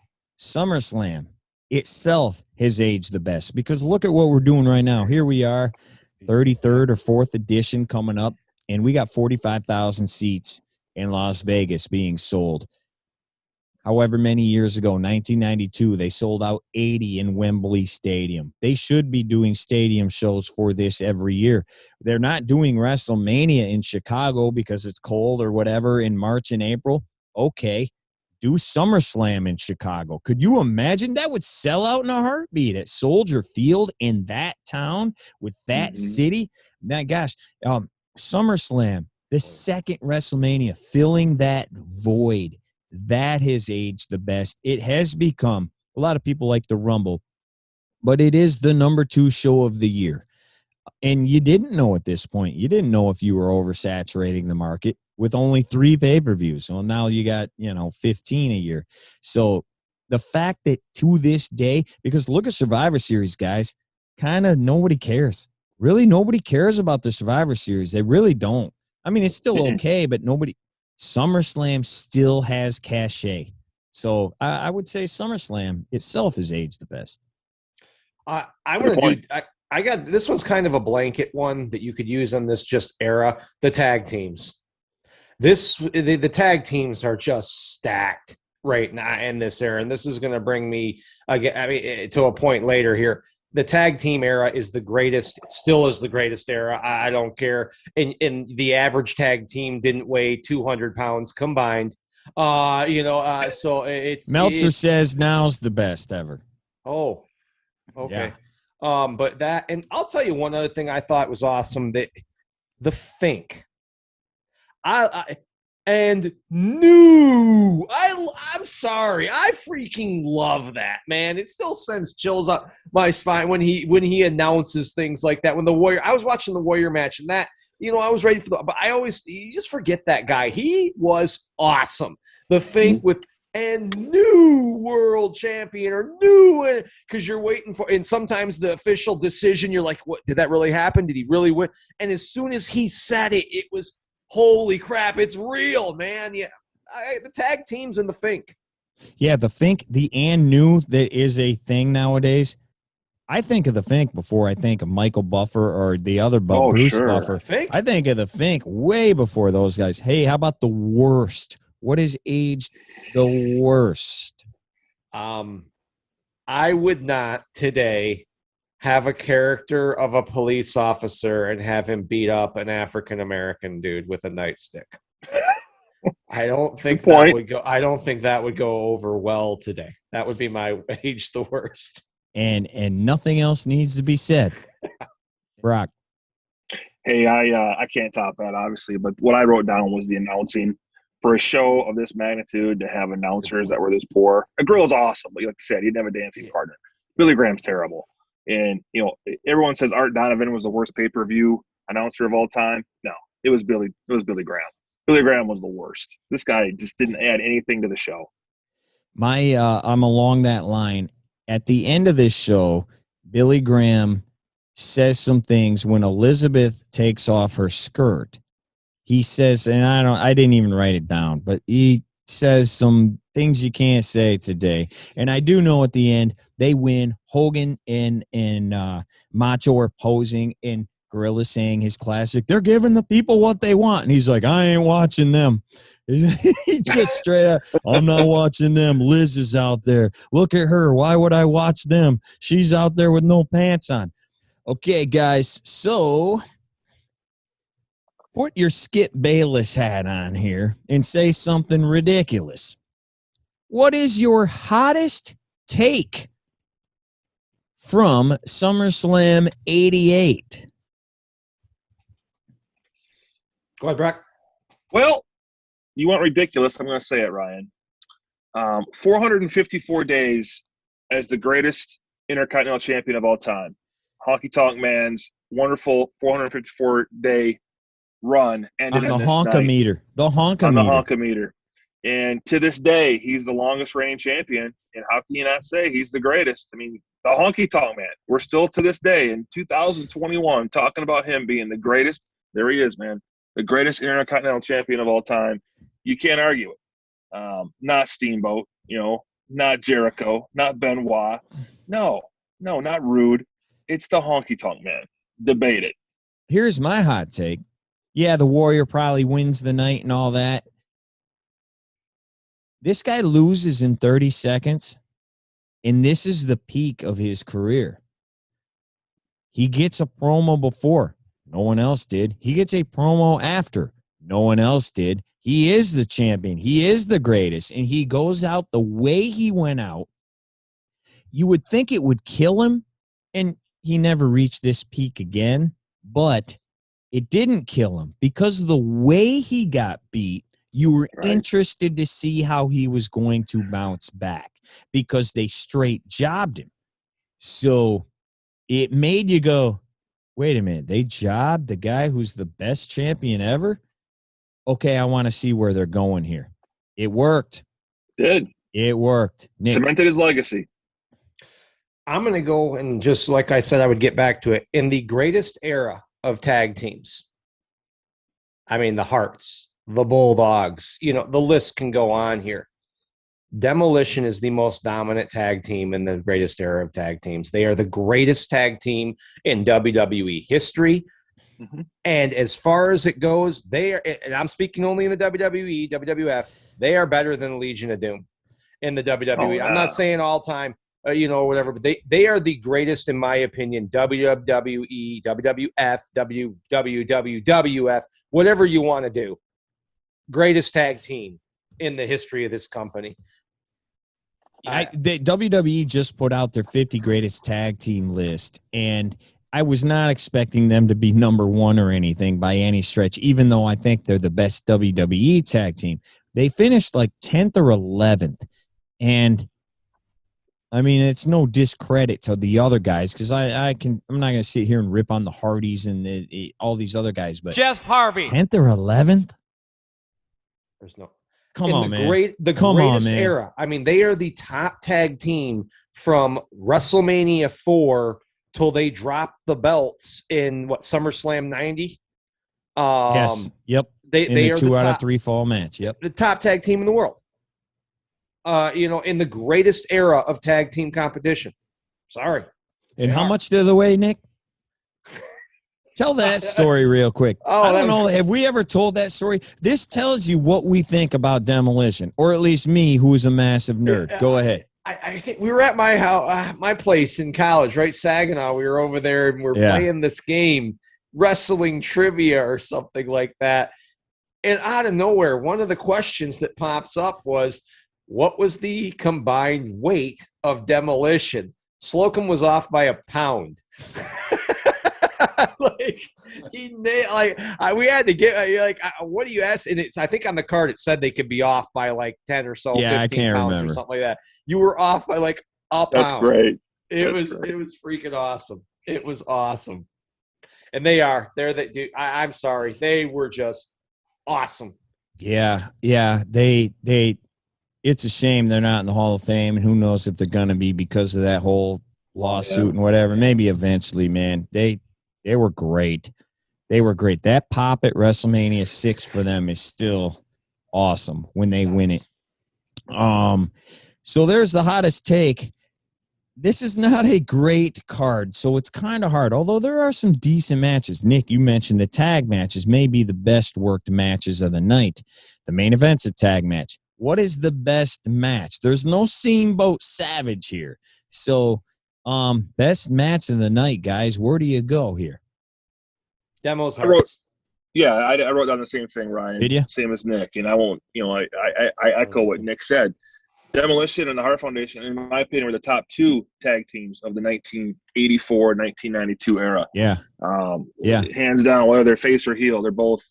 itself has aged the best because look at what we're doing right now. Here we are, 33rd or 4th edition coming up, and we got 45,000 seats in Las Vegas being sold. However many years ago, 1992, they sold out 80 in Wembley Stadium. They should be doing stadium shows for this every year. They're not doing WrestleMania in Chicago because it's cold or whatever in March and April. Okay, do SummerSlam in Chicago. Could you imagine? That would sell out in a heartbeat at Soldier Field in that town with that city. SummerSlam, the second WrestleMania, filling that void. That has aged the best. It has become, a lot of people like the Rumble, but it is the number 2 show of the year. And you didn't know at this point. You didn't know if you were oversaturating the market with only 3 pay-per-views. Well, now you got, 15 a year. So the fact that to this day, because look at Survivor Series, guys, kind of nobody cares. Really, nobody cares about the Survivor Series. They really don't. I mean, it's still okay, but SummerSlam still has cachet. So I would say SummerSlam itself has aged the best. I got this one's kind of a blanket one that you could use on this just era. The tag teams. The tag teams are just stacked right now in this era, and this is going to bring me to a point later here. The tag team era is the greatest. It still is the greatest era. I don't care. And the average tag team didn't weigh 200 pounds combined. So Meltzer says now's the best ever. Oh, okay. Yeah. But that, and I'll tell you one other thing I thought was awesome, that the Fink. I'm sorry. I freaking love that, man. It still sends chills up my spine when he announces things like that. When I was watching the Warrior match, and that, I was ready but you just forget that guy. He was awesome. The Fink with new world champion or new, because you're waiting for, and sometimes the official decision, you're like, what, did that really happen? Did he really win? And as soon as he said it, it was, holy crap, it's real, man. Yeah, the tag teams and the Fink. Yeah, the Fink, the and new that is a thing nowadays. I think of the Fink before I think of Michael Buffer or the other Bruce Buffer. I think of the Fink way before those guys. Hey, how about the worst? What has aged the worst? I would not today have a character of a police officer and have him beat up an African-American dude with a nightstick. I don't think that would go. I don't think that would go over well today. That would be my age the worst. And nothing else needs to be said. Brock. Hey, I can't top that, obviously, but what I wrote down was the announcing. For a show of this magnitude to have announcers that were this poor, a girl is awesome, but like you said, he didn't have a dancing partner. Billy Graham's terrible. And, everyone says Art Donovan was the worst pay-per-view announcer of all time. No, it was Billy Graham. Billy Graham was the worst. This guy just didn't add anything to the show. I'm along that line. At the end of this show, Billy Graham says some things when Elizabeth takes off her skirt. He says, and I didn't even write it down, but he says some things you can't say today. And I do know at the end, they win. Hogan and Macho are posing, and Gorilla saying his classic, they're giving the people what they want. And he's like, I ain't watching them. He just straight up, I'm not watching them. Liz is out there. Look at her. Why would I watch them? She's out there with no pants on. Okay, guys, so put your Skip Bayless hat on here and say something ridiculous. What is your hottest take from SummerSlam 88? Go ahead, Brock. Well, you want ridiculous, I'm going to say it, Ryan. 454 days as the greatest Intercontinental Champion of all time. Honky Tonk Man's wonderful 454-day run ended on the on this honkometer. night. The honkometer. On the honkometer. And to this day, he's the longest reigning champion. And how can you not say he's the greatest? I mean, the Honky Tonk Man. We're still to this day in 2021 talking about him being the greatest. There he is, man. The greatest Intercontinental Champion of all time. You can't argue it. Not Steamboat, not Jericho, not Benoit. No, not Rude. It's the Honky Tonk Man. Debate it. Here's my hot take. Yeah, the Warrior probably wins the night and all that. This guy loses in 30 seconds, and this is the peak of his career. He gets a promo before. No one else did. He gets a promo after. No one else did. He is the champion. He is the greatest, and he goes out the way he went out. You would think it would kill him, and he never reached this peak again, but it didn't kill him because of the way he got beat. You were interested to see how he was going to bounce back because they straight jobbed him. So it made you go, wait a minute, they jobbed the guy who's the best champion ever? Okay, I want to see where they're going here. It worked. Did. It worked. Nick. Cemented his legacy. I'm going to go, and just like I said, I would get back to it. In the greatest era of tag teams, I mean, the Hearts, the Bulldogs, the list can go on here. Demolition is the most dominant tag team in the greatest era of tag teams. They are the greatest tag team in WWE history. Mm-hmm. And as far as it goes, they are, and I'm speaking only in the WWE, WWF, they are better than Legion of Doom in the WWE. Oh, yeah. I'm not saying all time, whatever, but they are the greatest, in my opinion, WWE, WWF, WWF, whatever you want to do. Greatest tag team in the history of this company. The WWE just put out their 50 greatest tag team list, and I was not expecting them to be number one or anything by any stretch, even though I think they're the best WWE tag team. They finished like 10th or 11th, and I mean, it's no discredit to the other guys because I'm not going to sit here and rip on the Hardys and all these other guys, but Jeff Harvey, 10th or 11th. There's no. Come on, man. The greatest era. I mean, they are the top tag team from WrestleMania 4 till they dropped the belts in SummerSlam 90. Yes. Yep. They are 2 out of 3 fall match. Yep. The top tag team in the world. In the greatest era of tag team competition. Sorry. And how much do they weigh, Nick? Tell that story real quick. I don't know. Have we ever told that story? This tells you what we think about Demolition, or at least me, who is a massive nerd. Go ahead. I think we were at my house, my place in college, right? Saginaw. We were over there and we're playing this game, wrestling trivia or something like that. And out of nowhere, one of the questions that pops up was, what was the combined weight of Demolition? Slocum was off by a pound. We had to get what do you ask? And I think on the card it said they could be off by like 10 or so, 15 I can't pounds remember. Or something like that. You were off by like a pound. That's great. It was freaking awesome. It was awesome. And they're the dude. I'm sorry, they were just awesome. Yeah. They. It's a shame they're not in the Hall of Fame, and who knows if they're gonna be because of that whole lawsuit and whatever. Maybe eventually, man. They were great. They were great. That pop at WrestleMania 6 for them is still awesome when they win it. So there's the hottest take. this is not a great card, so it's kind of hard. Although there are some decent matches. Nick, you mentioned the tag matches may be the best worked matches of the night. The main event's a tag match. What is the best match? There's no Steamboat Savage here. So, best match of the night, guys. Where do you go here? Demos Hearts. I wrote down the same thing, Ryan. Did you? Same as Nick, and I won't. I echo what Nick said. Demolition and the Hart Foundation, in my opinion, were the top two tag teams of the 1984-1992 era. Yeah. Hands down, whether they're face or heel, they're both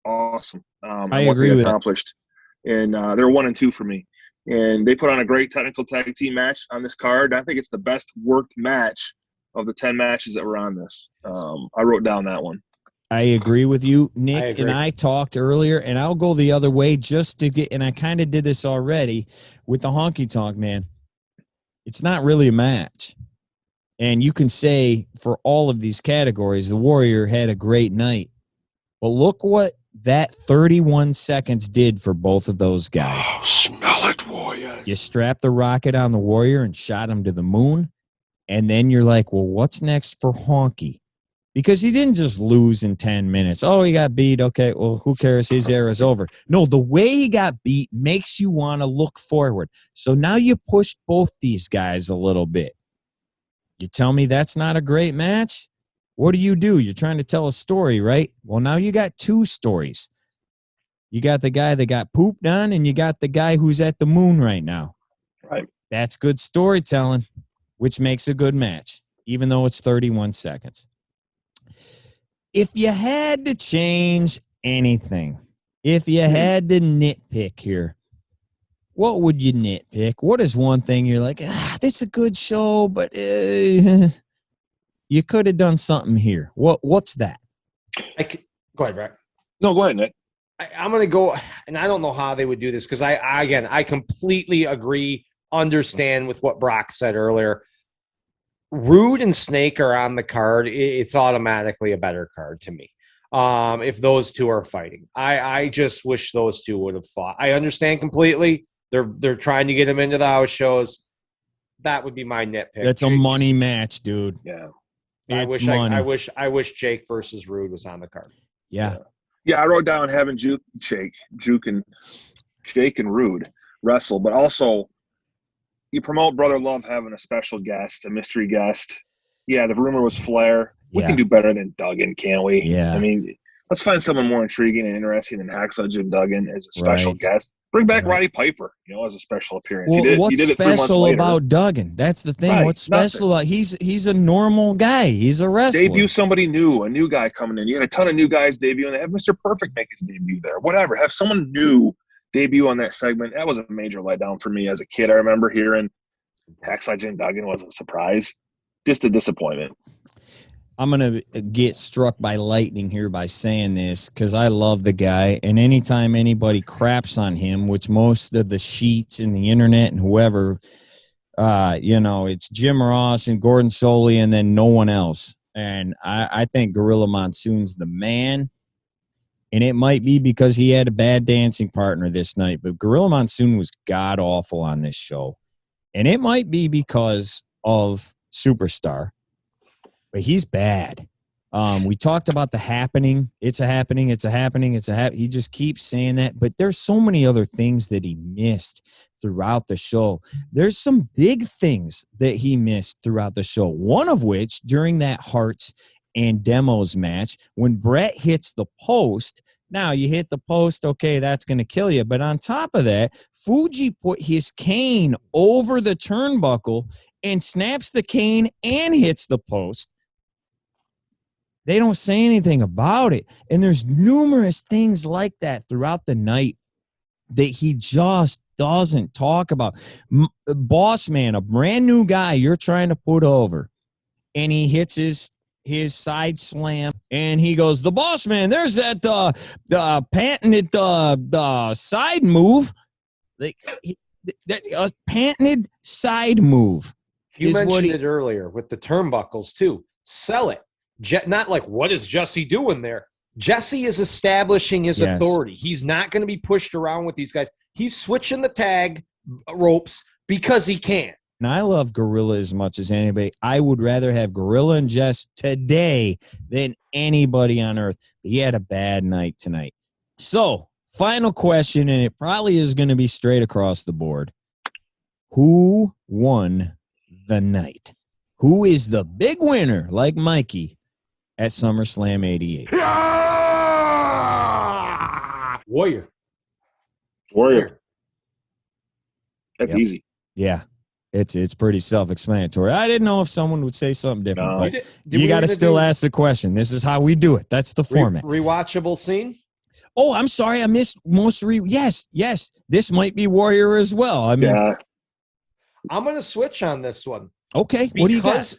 awesome. I agree with accomplished. And they're 1 and 2 for me. And they put on a great technical tag team match on this card. I think it's the best worked match of the 10 matches that were on this. I wrote down that one. I agree with you, Nick, and I talked earlier, and I'll go the other way just to get, and I kind of did this already with the honky tonk, man. It's not really a match. And you can say for all of these categories, the Warrior had a great night. But look what that 31 seconds did for both of those guys. Oh, smell it, Warriors. You strapped the rocket on the Warrior and shot him to the moon, and then you're like, well, what's next for Honky? Because he didn't just lose in 10 minutes. Oh, he got beat. Okay, well, who cares? His era's over. No, the way he got beat makes you want to look forward. So now you pushed both these guys a little bit. You tell me that's not a great match? What do? You're trying to tell a story, right? Well, now you got two stories. You got the guy that got pooped on, and you got the guy who's at the moon right now. Right. That's good storytelling, which makes a good match, even though it's 31 seconds. If you had to change anything, if you had to nitpick here, what would you nitpick? What is one thing you're like, this is a good show, but you could have done something here. What's that? Go ahead, Brett. No, go ahead, Nick. I'm going to go, and I don't know how they would do this because I completely agree, understand with what Brock said earlier. Rude and Snake are on the card. It's automatically a better card to me. If those two are fighting, I just wish those two would have fought. I understand completely. They're trying to get them into the house shows. That would be my nitpick. That's a money match, dude. Yeah. I wish Jake versus Rude was on the card. Yeah. Yeah, I wrote down having Jake and Rude wrestle, but also you promote Brother Love having a special guest, a mystery guest. Yeah, the rumor was Flair. We can do better than Duggan, can't we? Yeah. I mean, let's find someone more intriguing and interesting than Hacksaw Jim Duggan as a special guest. Bring back Roddy Piper, as a special appearance. Well, he did it 3 months special later. about Duggan? That's the thing. Right, What's special about he's a normal guy. He's a wrestler. Debut somebody new, a new guy coming in. You had a ton of new guys debut, and they have Mr. Perfect make his debut there. Whatever. Have someone new debut on that segment. That was a major letdown for me as a kid. I remember hearing Hacksaw Jim Duggan was a surprise. Just a disappointment. I'm going to get struck by lightning here by saying this because I love the guy. And anytime anybody craps on him, which most of the sheets and the internet and whoever, it's Jim Ross and Gordon Soley and then no one else. And I think Gorilla Monsoon's the man. And it might be because he had a bad dancing partner this night. But Gorilla Monsoon was god-awful on this show. And it might be because of Superstar. But he's bad. We talked about the happening. It's a happening. It's a happening. It's a happening. He just keeps saying that. But there's so many other things that he missed throughout the show. There's some big things that he missed throughout the show. One of which, during that Hearts and Demos match, when Brett hits the post. Now, you hit the post, okay, that's going to kill you. But on top of that, Fuji put his cane over the turnbuckle and snaps the cane and hits the post. They don't say anything about it. And there's numerous things like that throughout the night that he just doesn't talk about. Boss Man, a brand new guy you're trying to put over, and he hits his side slam, and he goes, the Boss Man, there's that patented side move. That patented side move. You mentioned it earlier with the turnbuckles, too. Sell it. Not like, what is Jesse doing there? Jesse is establishing his authority. He's not going to be pushed around with these guys. He's switching the tag ropes because he can. And I love Gorilla as much as anybody. I would rather have Gorilla and Jess today than anybody on earth. But he had a bad night tonight. So, final question, and it probably is going to be straight across the board. Who won the night? Who is the big winner, like Mikey, at SummerSlam 88? Warrior. That's easy. Yeah. It's pretty self-explanatory. I didn't know if someone would say something different, No. but you got to still ask the question. This is how we do it. That's the format. Rewatchable scene? Oh, I'm sorry. I missed most Yes. This might be Warrior as well. I mean, I'm going to switch on this one. Okay. What do you got?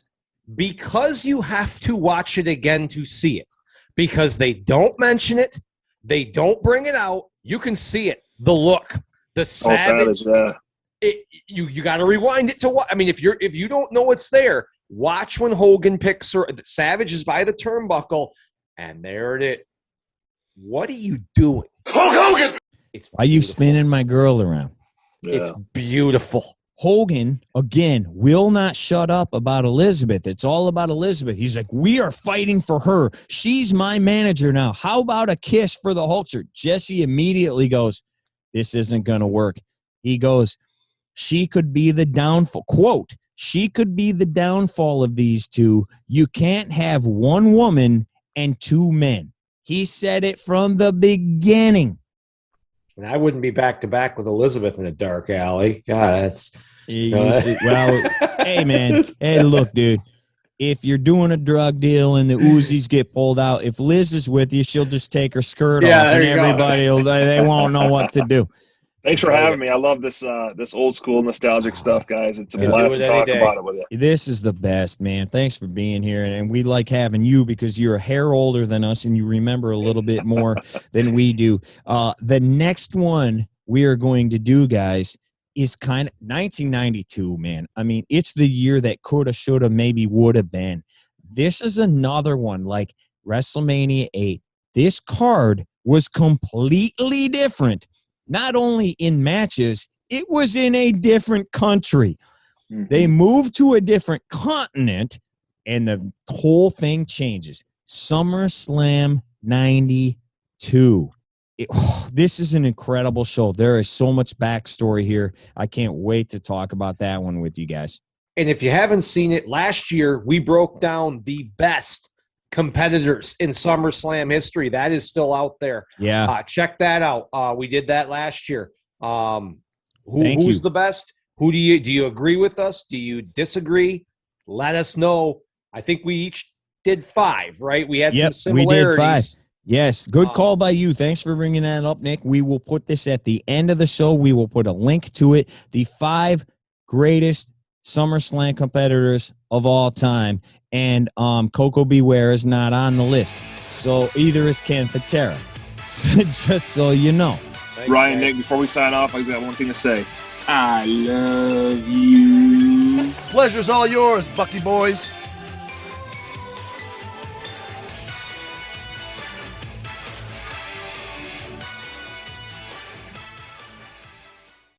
Because you have to watch it again to see it. Because they don't mention it. They don't bring it out. You can see it. The look. The savage. You got to rewind it to what? I mean, if you don't know it's there, watch when Hogan picks her. Savage is by the turnbuckle, and there it is. What are you doing? Hogan! Are you spinning my girl around? Yeah. It's beautiful. Hogan, again, will not shut up about Elizabeth. It's all about Elizabeth. He's like, we are fighting for her. She's my manager now. How about a kiss for the Hulkster? Jesse immediately goes, this isn't going to work. He goes, she could be the downfall. Quote, she could be the downfall of these two. You can't have one woman and two men. He said it from the beginning. And I wouldn't be back to back with Elizabeth in a dark alley. God, that's well, hey man, hey look, dude. If you're doing a drug deal and the Uzis get pulled out, if Liz is with you, she'll just take her skirt off, and everybody they won't know what to do. Thanks for having me. I love this this old school nostalgic stuff, guys. It's a blast to talk about it with you. This is the best, man. Thanks for being here, and we like having you because you're a hair older than us and you remember a little bit more than we do. The next one we are going to do, guys, is kind of 1992, man. I mean, it's the year that coulda, shoulda, maybe woulda been. This is another one like WrestleMania 8. This card was completely different. Not only in matches, it was in a different country. Mm-hmm. They moved to a different continent, and the whole thing changes. SummerSlam 92. This is an incredible show. There is so much backstory here. I can't wait to talk about that one with you guys. And if you haven't seen it, last year we broke down the best competitors in SummerSlam history. That is still out there. Yeah. Check that out. We did that last year. Who's the best? Who do you agree with us? Do you disagree? Let us know. I think we each did 5, right? We had some similarities. We did 5. Yes, good call by you. Thanks for bringing that up, Nick. We will put this at the end of the show. We will put a link to it. The 5 greatest SummerSlam competitors of all time. And Coco Beware is not on the list. So either is Ken Patera. Just so you know. Thanks, Ryan, Nick, before we sign off, I got one thing to say. I love you. Pleasure's all yours, Bucky boys.